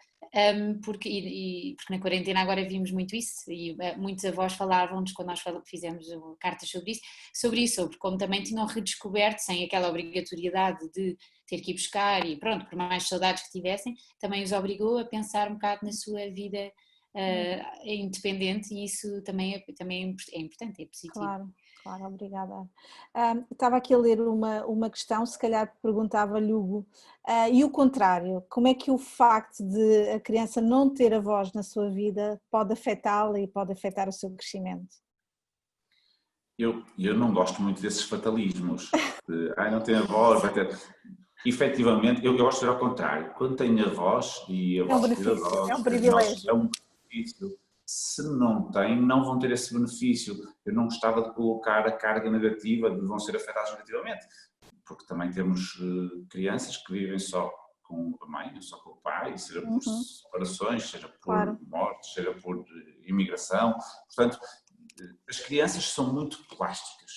Porque na quarentena agora vimos muito isso, e muitos avós falavam-nos quando nós fizemos cartas sobre isso, sobre como também tinham redescoberto, sem aquela obrigatoriedade de ter que ir buscar, e pronto, por mais saudades que tivessem, também os obrigou a pensar um bocado na sua vida independente, e isso também é importante, é positivo. Claro, obrigada. Estava aqui a ler uma questão, se calhar perguntava-lhe, Hugo, e o contrário, como é que o facto de a criança não ter avós na sua vida pode afetá-la e pode afetar o seu crescimento? Eu não gosto muito desses fatalismos, não tem avós, vai ter... Efetivamente, eu gosto de ser ao contrário, quando tenho avós e avós é um privilégio. É um benefício. Se não têm, não vão ter esse benefício. Eu não gostava de colocar a carga negativa de vão ser afetados negativamente, porque também temos crianças que vivem só com a mãe, só com o pai, seja por separações, seja por mortes, seja por imigração. Portanto, as crianças são muito plásticas,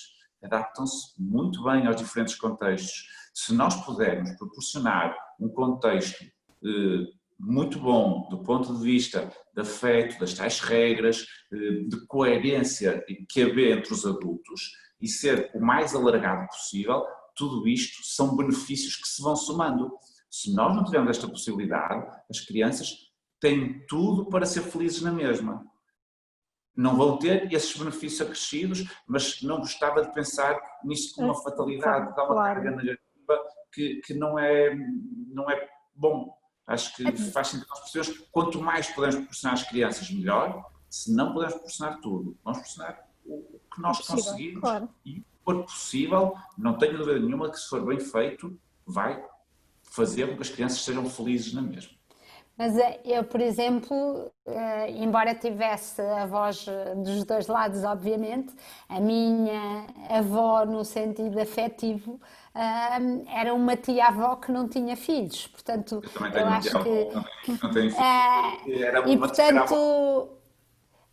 adaptam-se muito bem aos diferentes contextos. Se nós pudermos proporcionar um contexto muito bom do ponto de vista de afeto, das tais regras, de coerência que haver entre os adultos e ser o mais alargado possível, tudo isto são benefícios que se vão somando. Se nós não tivermos esta possibilidade, as crianças têm tudo para ser felizes na mesma. Não vão ter esses benefícios acrescidos, mas não gostava de pensar nisso como uma fatalidade, dá uma carga negativa que não é bom. Acho que faz sentido nós percebemos que quanto mais podemos proporcionar às crianças, melhor. Se não podemos proporcionar tudo, vamos proporcionar o que nós conseguimos. E, se for possível, não tenho dúvida nenhuma que, se for bem feito, vai fazer com que as crianças sejam felizes na mesma. Mas eu, por exemplo, embora tivesse avós dos dois lados, obviamente, a minha avó, no sentido afetivo, era uma tia-avó que não tinha filhos. Portanto, Eu também eu tenho um acho que. avó, não tenho filho, e era E, uma terceira avó. portanto,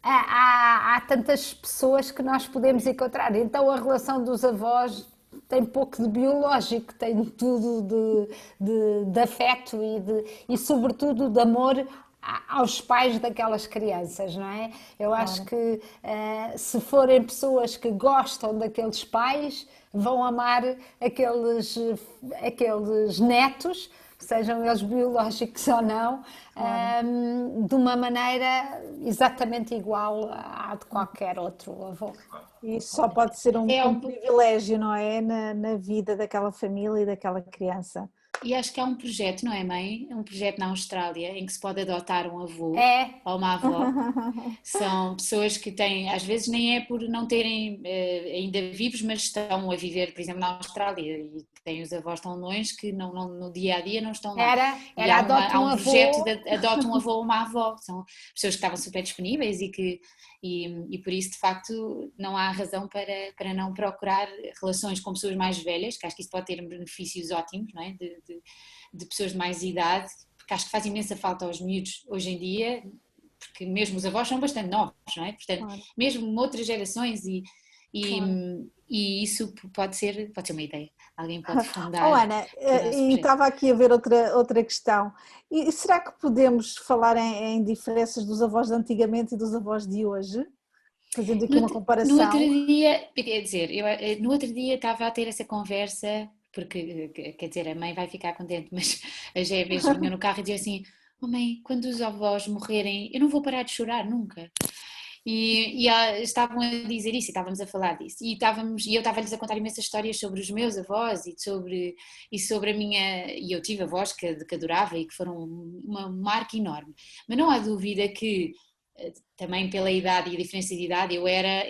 há tantas pessoas que nós podemos encontrar. Então, a relação dos avós tem pouco de biológico, tem tudo de afeto e, sobretudo, de amor aos pais daquelas crianças, não é? Eu acho Claro. que se forem pessoas que gostam daqueles pais, vão amar aqueles netos, sejam eles biológicos ou não, Claro. de uma maneira exatamente igual à de qualquer outro avô. E isso só pode ser um, É um um, privilégio, não é? Na vida daquela família e daquela criança. E acho que há um projeto, não é, mãe? É um projeto na Austrália em que se pode adotar um avô É, ou uma avó. São pessoas que têm, às vezes nem é por não terem ainda vivos, mas estão a viver, por exemplo, na Austrália e têm os avós tão longe que no dia a dia não estão lá. E era adote há um um projeto avô. de adote um avô ou uma avó. São pessoas que estavam super disponíveis e por isso, de facto, não há razão para não procurar relações com pessoas mais velhas, que acho que isso pode ter benefícios ótimos, não é? De pessoas de mais idade, porque acho que faz imensa falta aos miúdos hoje em dia, porque mesmo os avós são bastante novos, não é? Portanto, Claro, mesmo outras gerações e, claro. e isso pode ser uma ideia. Alguém pode Oh, fundar Ana, o nosso e projeto. estava aqui a ver outra questão. E será que podemos falar em diferenças dos avós de antigamente e dos avós de hoje? Fazendo aqui No, uma no outro comparação. dia, quer dizer, no outro dia estava a ter essa conversa, porque, quer dizer, a mãe vai ficar contente, mas a Gébia vinha no carro e dizia assim: oh mãe, quando os avós morrerem, eu não vou parar de chorar nunca. Estavam a dizer isso, e estávamos a falar disso, e eu estava-lhes a contar imensas histórias sobre os meus avós e sobre a minha. E eu tive avós que adorava e que foram uma marca enorme. Mas não há dúvida que, também pela idade e a diferença de idade, eu era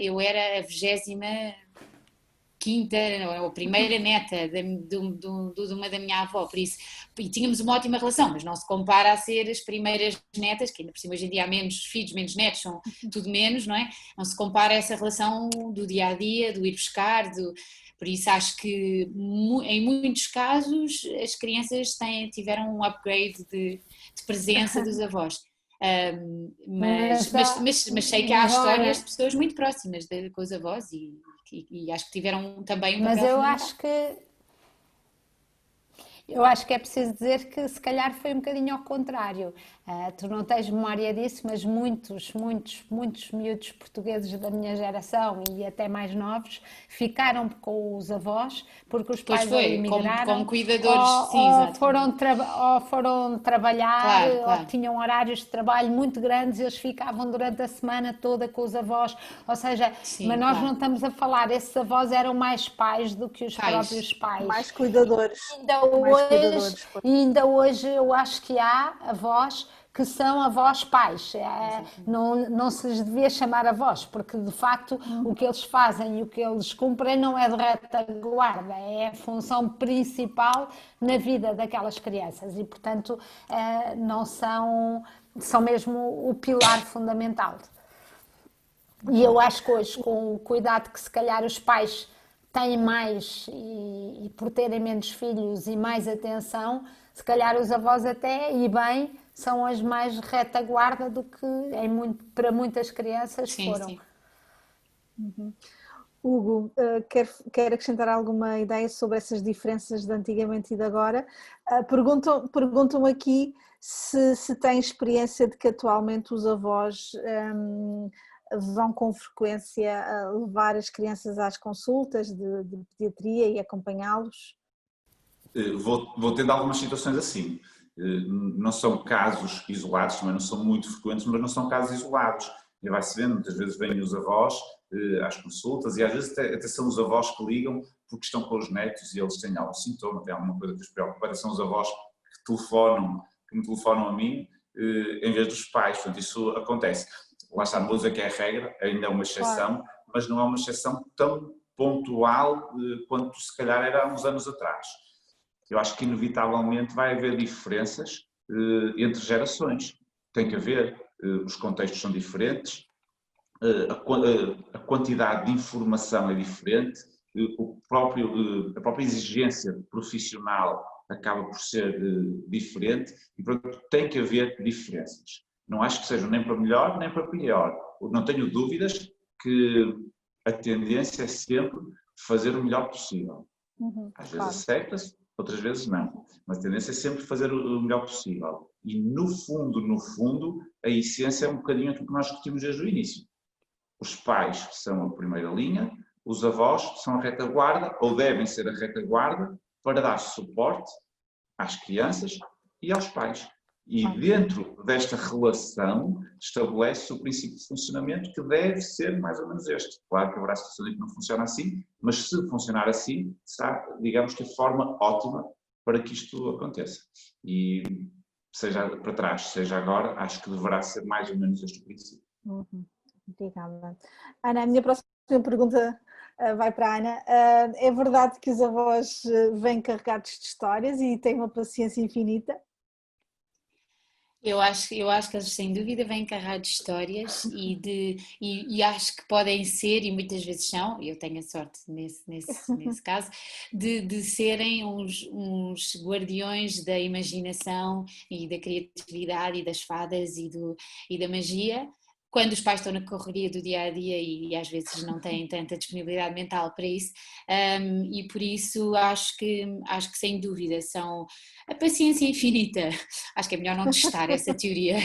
a 25ª ou a primeira neta de uma da minha avó, por isso, e tínhamos uma ótima relação, mas não se compara a ser as primeiras netas, que ainda por cima hoje em dia há menos filhos, menos netos, são tudo menos, não é? Não se compara a essa relação do dia a dia, do ir buscar, por isso acho que em muitos casos as crianças tiveram um upgrade de presença dos avós. Mas, dá- Mas sei que há mas histórias de olha, pessoas muito próximas com os avós e acho que tiveram também um mas papel fundamental. eu acho que é preciso dizer que se calhar foi um bocadinho ao contrário. Tu não tens memória disso, mas muitos miúdos portugueses da minha geração e até mais novos ficaram com os avós porque os Pois pais ou foi, como emigraram cuidadores, sim, exato. ou foram trabalhar Claro, ou claro. tinham horários de trabalho muito grandes, eles ficavam durante a semana toda com os avós. Ou seja, mas Sim, nós não claro. estamos a falar, esses avós eram mais pais do que os Pais. próprios pais. Mais cuidadores. Ainda Mais hoje, cuidadores. Pois. ainda hoje eu acho que há avós que são avós pais. Exatamente. Não se lhes devia chamar avós, porque de facto o que eles fazem e o que eles cumprem não é de retaguarda, é a função principal na vida daquelas crianças e, portanto, não são mesmo o pilar fundamental. E eu acho que hoje, com o cuidado que se calhar os pais têm mais e por terem menos filhos e mais atenção, se calhar os avós até, e bem, são as mais retaguarda do que para muitas crianças Sim, foram. sim. Hugo, quer acrescentar alguma ideia sobre essas diferenças de antigamente e de agora? Perguntam aqui se tem experiência de que atualmente os avós vão com frequência a levar as crianças às consultas de pediatria e acompanhá-los. Vou tendo algumas situações assim. Não são casos isolados, também não são muito frequentes, mas não são casos isolados. E vai-se vendo, muitas vezes vêm os avós às consultas e às vezes até são os avós que ligam porque estão com os netos e eles têm algum sintoma, têm alguma coisa que os preocupa, são os avós que me telefonam a mim em vez dos pais. Portanto, isso acontece. Lá está, não vou dizer que é a regra, ainda é uma exceção, mas não é uma exceção tão pontual quanto se calhar era há uns anos atrás. Eu acho que inevitavelmente vai haver diferenças entre gerações. Tem que haver, os contextos são diferentes, a quantidade de informação é diferente, a própria exigência profissional acaba por ser diferente e, portanto, tem que haver diferenças. Não acho que sejam nem para melhor nem para pior. Não tenho dúvidas que a tendência é sempre fazer o melhor possível. Às vezes acerta-se, outras vezes não. Mas a tendência é sempre fazer o melhor possível. E no fundo, a essência é um bocadinho aquilo que nós discutimos desde o início. Os pais são a primeira linha, os avós são a retaguarda, ou devem ser a retaguarda, para dar suporte às crianças e aos pais. E dentro desta relação estabelece o princípio de funcionamento que deve ser mais ou menos este. Claro que haverá situações em que não funciona assim, mas se funcionar assim, será, digamos que a forma ótima para que isto aconteça. E seja para trás, seja agora, acho que deverá ser mais ou menos este o princípio. Obrigada. Ana, a minha próxima pergunta vai para a Ana. É verdade que os avós vêm carregados de histórias e têm uma paciência infinita? Eu acho que eles sem dúvida vêm carregados de histórias e acho que podem ser, e muitas vezes são, e eu tenho a sorte nesse caso, de serem uns guardiões da imaginação e da criatividade e das fadas e da magia. Quando os pais estão na correria do dia a dia e às vezes não têm tanta disponibilidade mental para isso, e por isso acho que sem dúvida são a paciência infinita. Acho que é melhor não testar essa teoria.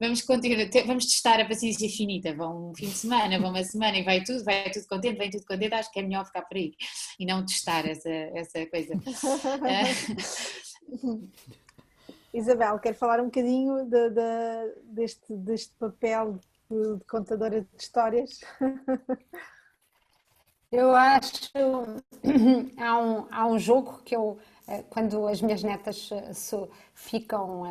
Vamos continuar, vamos testar a paciência infinita. Vão um fim de semana, vão uma semana e vai tudo contente, vem tudo contente. Acho que é melhor ficar por aí e não testar essa coisa. Isabel, quero falar um bocadinho deste papel de contadora de histórias? Eu acho, há um jogo que quando as minhas netas ficam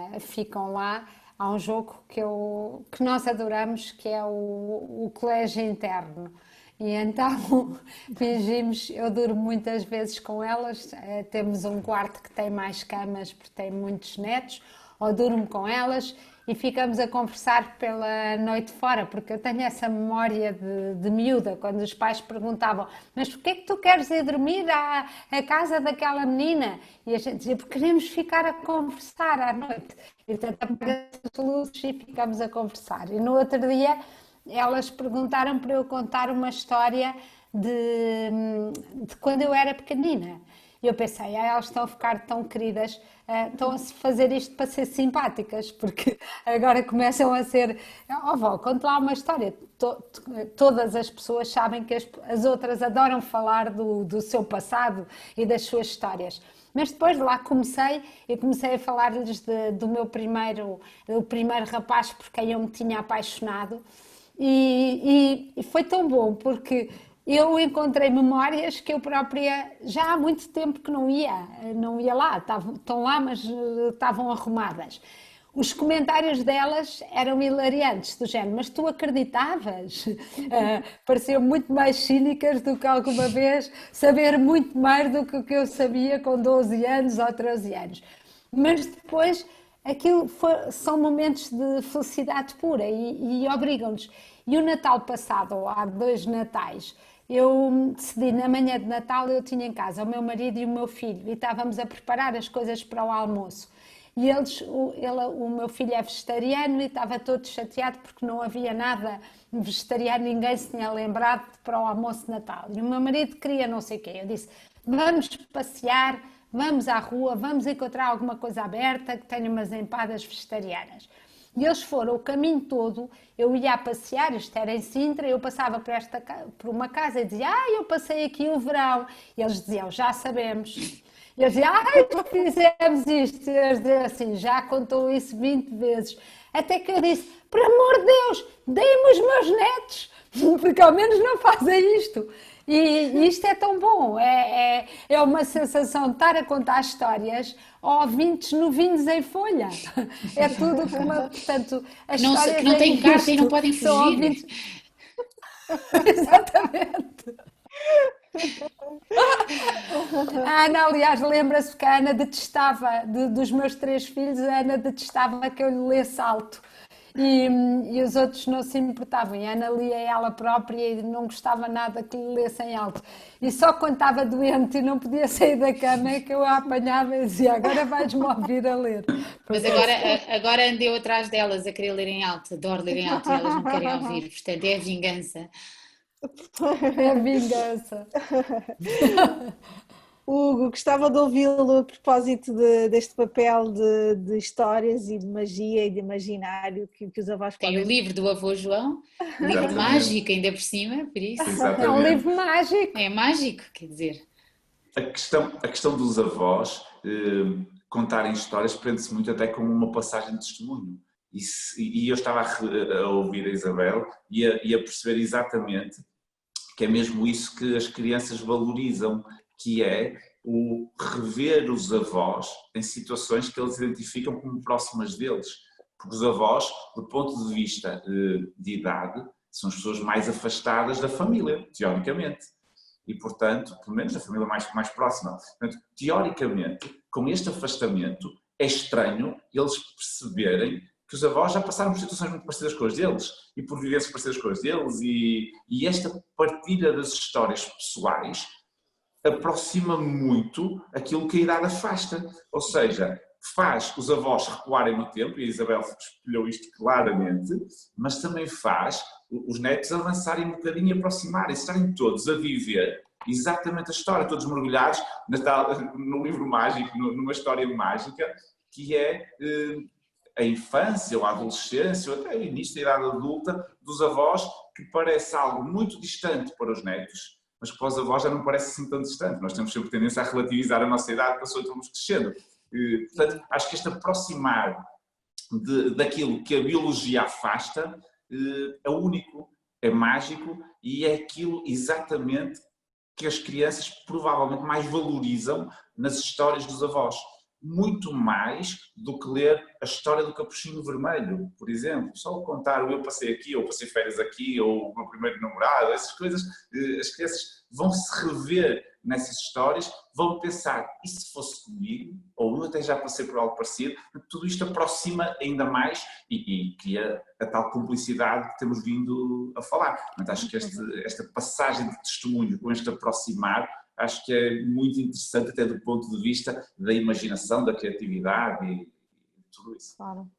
lá, há um jogo que nós adoramos, que é o colégio interno. E então fingimos, eu durmo muitas vezes com elas, temos um quarto que tem mais camas porque tem muitos netos, ou durmo com elas e ficamos a conversar pela noite fora, porque eu tenho essa memória de miúda, quando os pais perguntavam: mas porquê é que tu queres ir dormir à casa daquela menina? E a gente dizia: porque queremos ficar a conversar à noite. E portanto apaga as luzes e ficamos a conversar. E no outro dia elas perguntaram para eu contar uma história de quando eu era pequenina. E eu pensei: elas estão a ficar tão queridas, estão a fazer isto para ser simpáticas, porque agora começam a ser... Oh, vó, conte lá uma história. Todas as pessoas sabem que as outras adoram falar do seu passado e das suas histórias. Mas depois de lá comecei a falar-lhes do primeiro rapaz por quem eu me tinha apaixonado. E foi tão bom, porque eu encontrei memórias que eu própria já há muito tempo que não ia lá, estão lá, mas estavam arrumadas. Os comentários delas eram hilariantes, do género: mas tu acreditavas? Pareciam muito mais cínicas do que alguma vez saber muito mais do que o que eu sabia com 12 anos ou 13 anos. Mas depois aquilo são momentos de felicidade pura e obrigam-nos. E o Natal passado, ou há 2 Natais, eu decidi, na manhã de Natal, eu tinha em casa o meu marido e o meu filho e estávamos a preparar as coisas para o almoço. E o meu filho é vegetariano e estava todo chateado porque não havia nada vegetariano, ninguém se tinha lembrado para o almoço de Natal. E o meu marido queria não sei o quê. Eu disse: vamos passear, vamos à rua, vamos encontrar alguma coisa aberta que tenha umas empadas vegetarianas. E eles foram o caminho todo. Eu ia a passear, isto era em Sintra, eu passava por uma casa e dizia: eu passei aqui o verão. E eles diziam: já sabemos. E eu dizia: fizemos isto. E eles diziam assim: já contou isso 20 vezes. Até que eu disse: por amor de Deus, deem-me os meus netos, porque ao menos não fazem isto. E isto é tão bom, é uma sensação de estar a contar histórias a ouvintes novinhos em folha. É tudo como, portanto, as histórias que não têm carta e não podem fugir. Exatamente. A Ana, aliás, lembra-se que a Ana detestava, dos meus 3 filhos, a Ana detestava que eu lhe lesse alto. E os outros não se importavam. E a Ana lia ela própria e não gostava nada que lhe lessem alto. E só quando estava doente e não podia sair da cama é que eu a apanhava e dizia: agora vais-me ouvir a ler. Mas agora andei atrás delas a querer ler em alto, adoro ler em alto e elas não querem ouvir, portanto é a vingança. É a vingança. Hugo, gostava de ouvi-lo a propósito deste papel de histórias e de magia e de imaginário que os avós Tem podem... o livro do avô João, livro Exatamente. mágico ainda por cima, por isso. É um Exatamente. livro mágico. É mágico, quer dizer. A questão dos avós contarem histórias prende-se muito até com uma passagem de testemunho. E eu estava a ouvir a Isabel e a perceber exatamente que é mesmo isso que as crianças valorizam, que é o rever os avós em situações que eles identificam como próximas deles. Porque os avós, do ponto de vista de idade, são as pessoas mais afastadas da família, teoricamente. E, portanto, pelo menos da família mais próxima. Portanto, teoricamente, com este afastamento, é estranho eles perceberem que os avós já passaram por situações muito parecidas com as deles e por vivências parecidas com as deles e esta partilha das histórias pessoais aproxima muito aquilo que a idade afasta. Ou seja, faz os avós recuarem no tempo, e a Isabel espelhou isto claramente, mas também faz os netos avançarem um bocadinho e aproximarem-se, estarem todos a viver exatamente a história, todos mergulhados no livro mágico, numa história mágica, que é a infância ou a adolescência ou até o início da idade adulta dos avós, que parece algo muito distante para os netos, mas que para os avós já não parece assim tão distante. Nós temos sempre tendência a relativizar a nossa idade, passou e vamos crescendo. Portanto, acho que este aproximar daquilo que a biologia afasta é único, é mágico e é aquilo exatamente que as crianças provavelmente mais valorizam nas histórias dos avós. Muito mais do que ler a história do Capuchinho Vermelho, por exemplo. Só contar eu passei aqui, ou passei férias aqui, ou o meu primeiro namorado, essas coisas, as crianças vão se rever nessas histórias, vão pensar, e se fosse comigo? Ou eu até já passei por algo parecido. Tudo isto aproxima ainda mais e cria a tal cumplicidade que temos vindo a falar. Portanto, acho que esta passagem de testemunho com este aproximar, acho que é muito interessante até do ponto de vista da imaginação, da criatividade e tudo isso. Claro.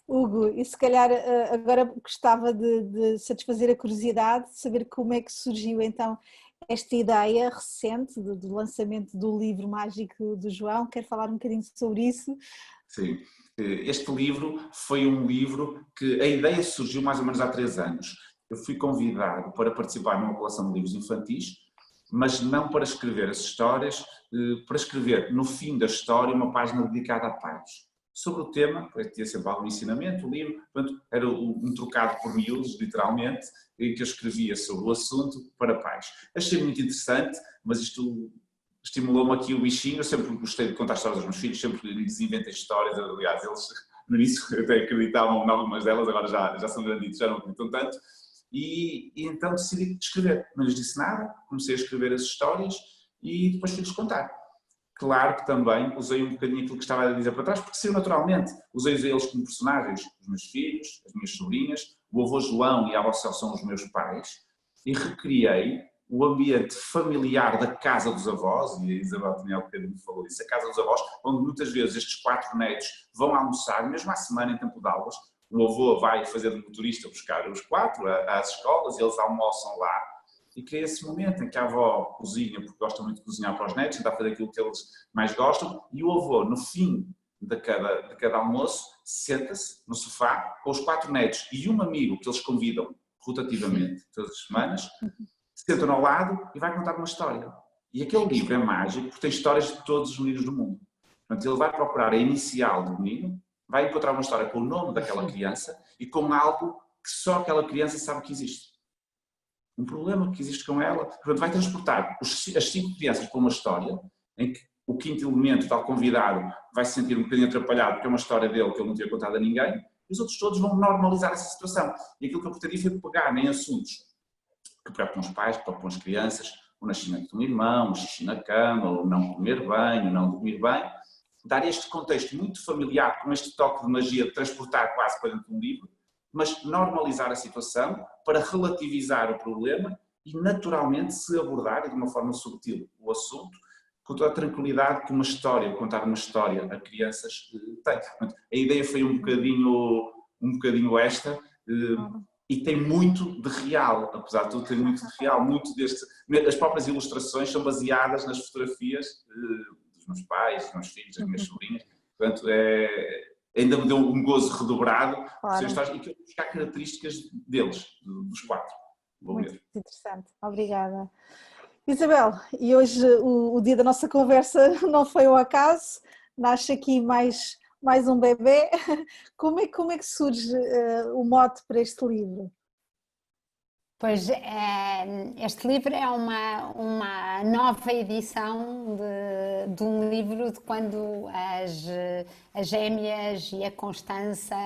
Hugo, e se calhar agora gostava de satisfazer a curiosidade, de saber como é que surgiu então esta ideia recente do lançamento do livro mágico do João. Quer falar um bocadinho sobre isso? Sim, este livro foi um livro que a ideia surgiu mais ou menos há 3 anos. Eu fui convidado para participar numa coleção de livros infantis, mas não para escrever as histórias, para escrever no fim da história uma página dedicada a pais. Sobre o tema, tinha sempre algum ensinamento, o livro, portanto, era um trocado por miúdos, literalmente, em que eu escrevia sobre o assunto para pais. Achei muito interessante, mas isto estimulou-me aqui o bichinho. Eu sempre gostei de contar histórias aos meus filhos, sempre lhes inventei histórias, aliás, eles no início até acreditavam em algumas delas, agora já são granditos, já não acreditam tanto. E então decidi escrever, não lhes disse nada, comecei a escrever as histórias e depois fui-lhes contar. Claro que também usei um bocadinho aquilo que estava a dizer para trás, porque saiu naturalmente. Usei eles como personagens, os meus filhos, as minhas sobrinhas, o avô João e a avó Céu são os meus pais, e recriei o ambiente familiar da casa dos avós, e a Isabel tinha um bocadinho falou disso, a casa dos avós, onde muitas vezes estes 4 netos vão almoçar, mesmo à semana em tempo de aulas. O avô vai fazer de motorista buscar os 4 às escolas e eles almoçam lá. E criei esse momento em que a avó cozinha, porque gosta muito de cozinhar para os netos, tentar fazer aquilo que eles mais gostam, e o avô, no fim de cada almoço, senta-se no sofá com os 4 netos e um amigo que eles convidam rotativamente todas as semanas, sentam ao lado e vai contar uma história. E aquele livro é mágico porque tem histórias de todos os meninos do mundo. Portanto, ele vai procurar a inicial do menino, vai encontrar uma história com o nome daquela criança e com algo que só aquela criança sabe que existe. Um problema que existe com ela, portanto vai transportar as 5 crianças para uma história em que o 5º elemento, tal convidado, vai se sentir um bocadinho atrapalhado porque é uma história dele que ele não tinha contado a ninguém, e os outros todos vão normalizar essa situação. E aquilo que eu pretendia foi pegar em assuntos que preocupam os pais, que preocupam as crianças, o nascimento de um irmão, o xixi na cama, o não comer bem, o não dormir bem, dar este contexto muito familiar, com este toque de magia de transportar quase para dentro de um livro, mas normalizar a situação para relativizar o problema e naturalmente se abordar de uma forma subtil o assunto, com toda a tranquilidade que uma história, contar uma história a crianças tem. Portanto, a ideia foi um bocadinho esta, e tem muito de real, apesar de tudo tem muito de real, muito deste, as próprias ilustrações são baseadas nas fotografias dos meus pais, dos meus filhos, das minhas sobrinhas, portanto ainda me deu um gozo redobrado, e que eu buscar características deles, dos 4. Muito interessante, obrigada. Isabel, e hoje o dia da nossa conversa não foi um acaso, nasce aqui mais um bebê. Como é que surge o mote para este livro? Pois, este livro é uma nova edição de um livro de quando as gêmeas e a Constança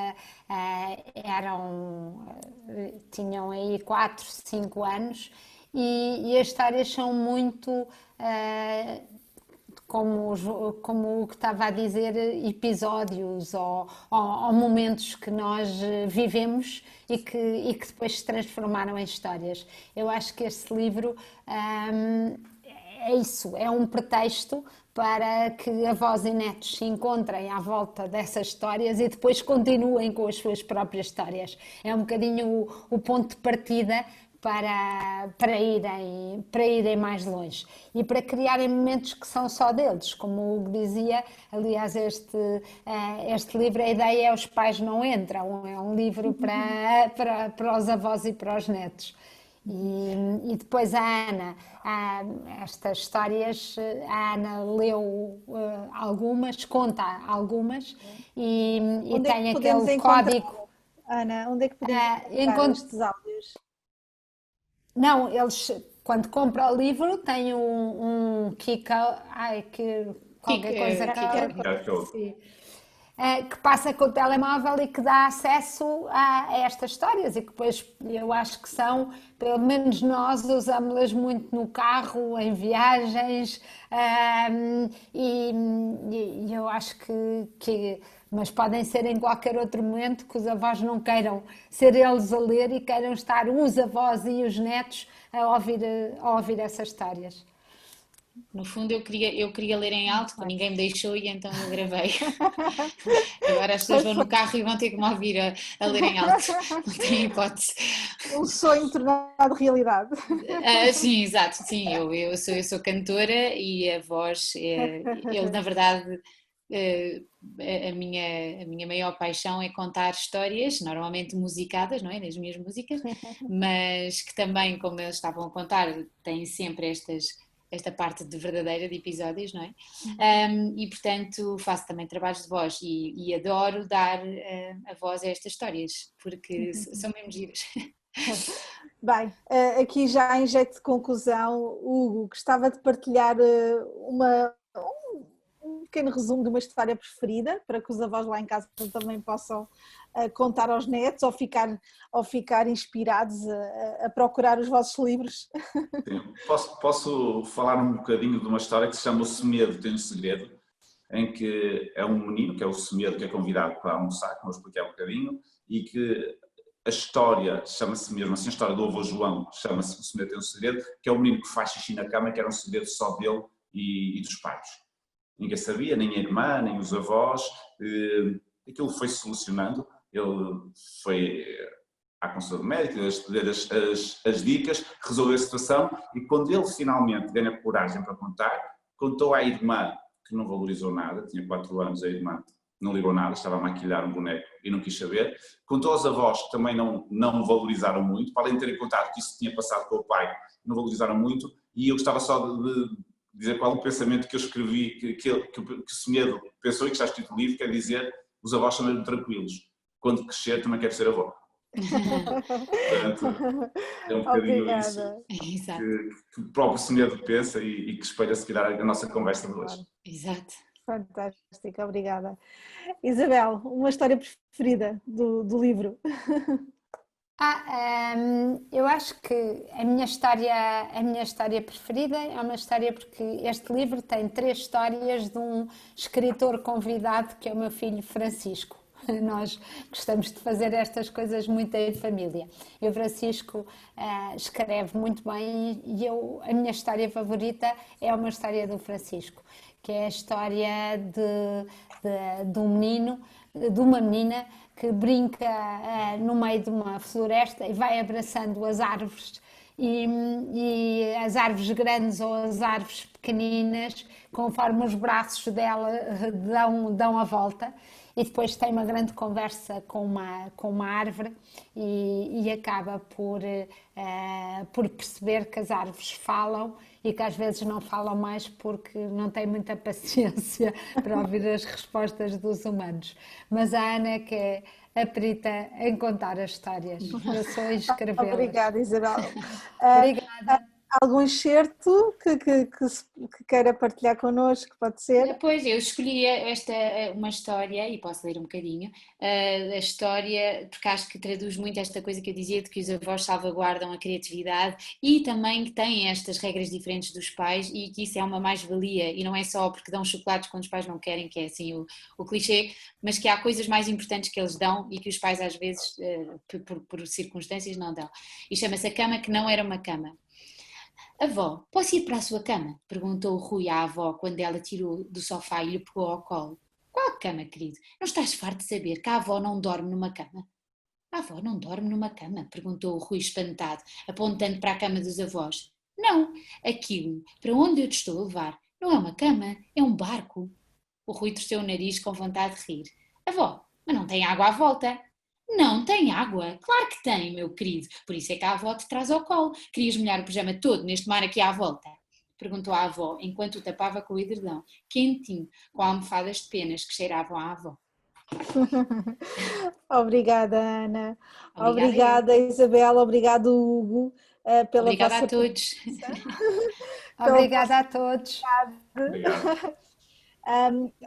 tinham aí 4, 5 anos e as histórias são muito, como o que estava a dizer, episódios ou momentos que nós vivemos e que depois se transformaram em histórias. Eu acho que este livro é isso, é um pretexto para que avós e netos se encontrem à volta dessas histórias e depois continuem com as suas próprias histórias. É um bocadinho o ponto de partida para irem mais longe e para criarem momentos que são só deles, como o Hugo dizia. Aliás, este livro, a ideia é os pais não entram, é um livro para os avós e para os netos. E depois a Ana, estas histórias, a Ana leu algumas, conta algumas e tem aquele código. Ana, onde é que podemos encontrar estes áudios? Não, eles, quando compram o livro, têm um qualquer coisa que passa com o telemóvel e que dá acesso a estas histórias e que depois eu acho que são, pelo menos nós usamos-las muito no carro, em viagens, e eu acho que mas podem ser em qualquer outro momento que os avós não queiram ser eles a ler e queiram estar os avós e os netos a ouvir essas histórias. No fundo eu queria ler em alto, porque ninguém me deixou e então eu gravei. Agora as pessoas vão no carro e vão ter que me ouvir a ler em alto, não tem hipótese. Um sonho tornado realidade. Sim, exato, sim, eu sou cantora e a voz, eu na verdade... A minha maior paixão é contar histórias, normalmente musicadas, não é? Nas minhas músicas, mas que também, como eles estavam a contar, têm sempre esta parte de verdadeira de episódios, não é? E portanto faço também trabalhos de voz e adoro dar a voz a estas histórias, porque são mesmo giras. Bem, aqui já em jeito de conclusão, Hugo, gostava de partilhar um pequeno resumo de uma história preferida, para que os avós lá em casa também possam contar aos netos ou ficar inspirados a procurar os vossos livros. Sim. Posso falar um bocadinho de uma história que se chama O Semedo Tem um Segredo, em que é um menino, que é o Semedo, que é convidado para almoçar, como eu expliquei há um bocadinho, e que a história chama-se mesmo assim, a história do avô João chama-se O Semedo Tem um Segredo, que é o menino que faz xixi na cama, que era um segredo só dele e dos pais. Ninguém sabia, nem a irmã, nem os avós. Aquilo foi solucionando. Ele foi à consulta do médico, as dicas, resolveu a situação e quando ele finalmente ganha coragem para contar, contou à irmã, que não valorizou nada, tinha 4 anos, a irmã não ligou nada, estava a maquilhar um boneco e não quis saber. Contou aos avós, que também não valorizaram muito, para além de terem contado que isso tinha passado com o pai, não valorizaram muito, e eu gostava só de dizer qual o pensamento que eu escrevi, que o Semedo pensou e que está escrito no livro, quer dizer, os avós são mesmo tranquilos. Quando crescer também quero ser avó. Portanto, é um bocadinho isso que o próprio Semedo pensa e que espelha se calhar a nossa conversa de hoje. Exato. Fantástico, obrigada. Isabel, uma história preferida do livro? Eu acho que a minha história preferida é uma história porque este livro tem 3 histórias de um escritor convidado que é o meu filho Francisco. Nós gostamos de fazer estas coisas muito em família. E o Francisco escreve muito bem e a minha história favorita é uma história do Francisco, que é a história de um menino, de uma menina que brinca no meio de uma floresta e vai abraçando as árvores e as árvores grandes ou as árvores pequeninas, conforme os braços dela dão a volta. E depois tem uma grande conversa com uma árvore e acaba por perceber que as árvores falam e que às vezes não falam mais porque não têm muita paciência para ouvir as respostas dos humanos. Mas a Ana que é a perita em contar as histórias, eu sou em escrevê-las. Obrigada, Isabel. Obrigada. Algum excerto que queira partilhar connosco, pode ser? Pois, eu escolhi uma história, e posso ler um bocadinho, a história, porque acho que traduz muito esta coisa que eu dizia, de que os avós salvaguardam a criatividade e também que têm estas regras diferentes dos pais e que isso é uma mais-valia, e não é só porque dão chocolates quando os pais não querem, que é assim o clichê, mas que há coisas mais importantes que eles dão e que os pais às vezes, por circunstâncias, não dão. E chama-se A Cama que Não Era uma Cama. Avó, posso ir para a sua cama? Perguntou o Rui à avó quando ela tirou do sofá e lhe pegou ao colo. Qual cama, querido? Não estás farto de saber que a avó não dorme numa cama? A avó não dorme numa cama? Perguntou o Rui espantado, apontando para a cama dos avós. Não, aquilo, para onde eu te estou a levar, não é uma cama, é um barco. O Rui torceu o nariz com vontade de rir. Avó, mas não tem água à volta. Não tem água? Claro que tem, meu querido. Por isso é que a avó te traz ao colo. Querias molhar o pijama todo neste mar aqui à volta? Perguntou a avó, enquanto o tapava com o edredão, quentinho, com almofadas de penas que cheiravam à avó. Obrigada, Ana. Obrigada, Obrigada, Isabel. Obrigado, Hugo, pela Obrigada vossa a todos. Obrigada a todos. Obrigado.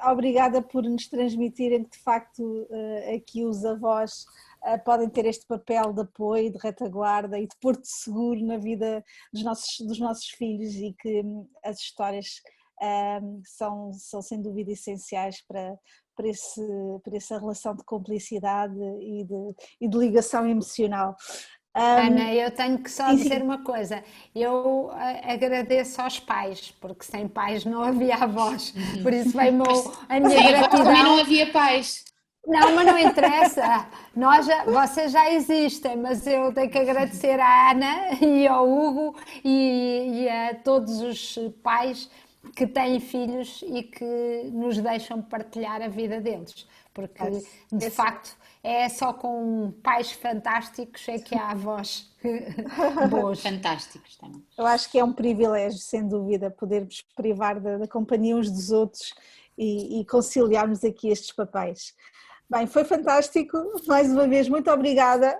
Obrigada por nos transmitirem que de facto aqui os avós podem ter este papel de apoio, de retaguarda e de porto seguro na vida dos nossos filhos e que as histórias são sem dúvida essenciais para essa relação de cumplicidade e de ligação emocional. Ana, eu tenho que só sim, dizer sim. uma coisa, eu agradeço aos pais, porque sem pais não havia avós, por isso vem a minha Sem avó também não gratidão. havia pais. Não, mas não interessa, vocês já existem, mas eu tenho que agradecer à Ana e ao Hugo e a todos os pais que têm filhos e que nos deixam partilhar a vida deles, porque de facto é só com pais fantásticos é que há avós boas. Fantásticos também. Eu acho que é um privilégio, sem dúvida, podermos privar da companhia uns dos outros e conciliarmos aqui estes papéis. Bem, foi fantástico, mais uma vez, muito obrigada.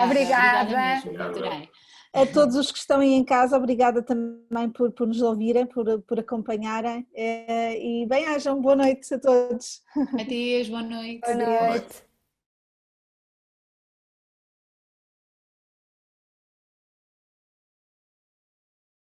Obrigada mesmo, adorei. A todos os que estão aí em casa, obrigada também por nos ouvirem, por acompanharem e bem-ajam, boa noite a todos. Adeus, boa noite. Boa noite.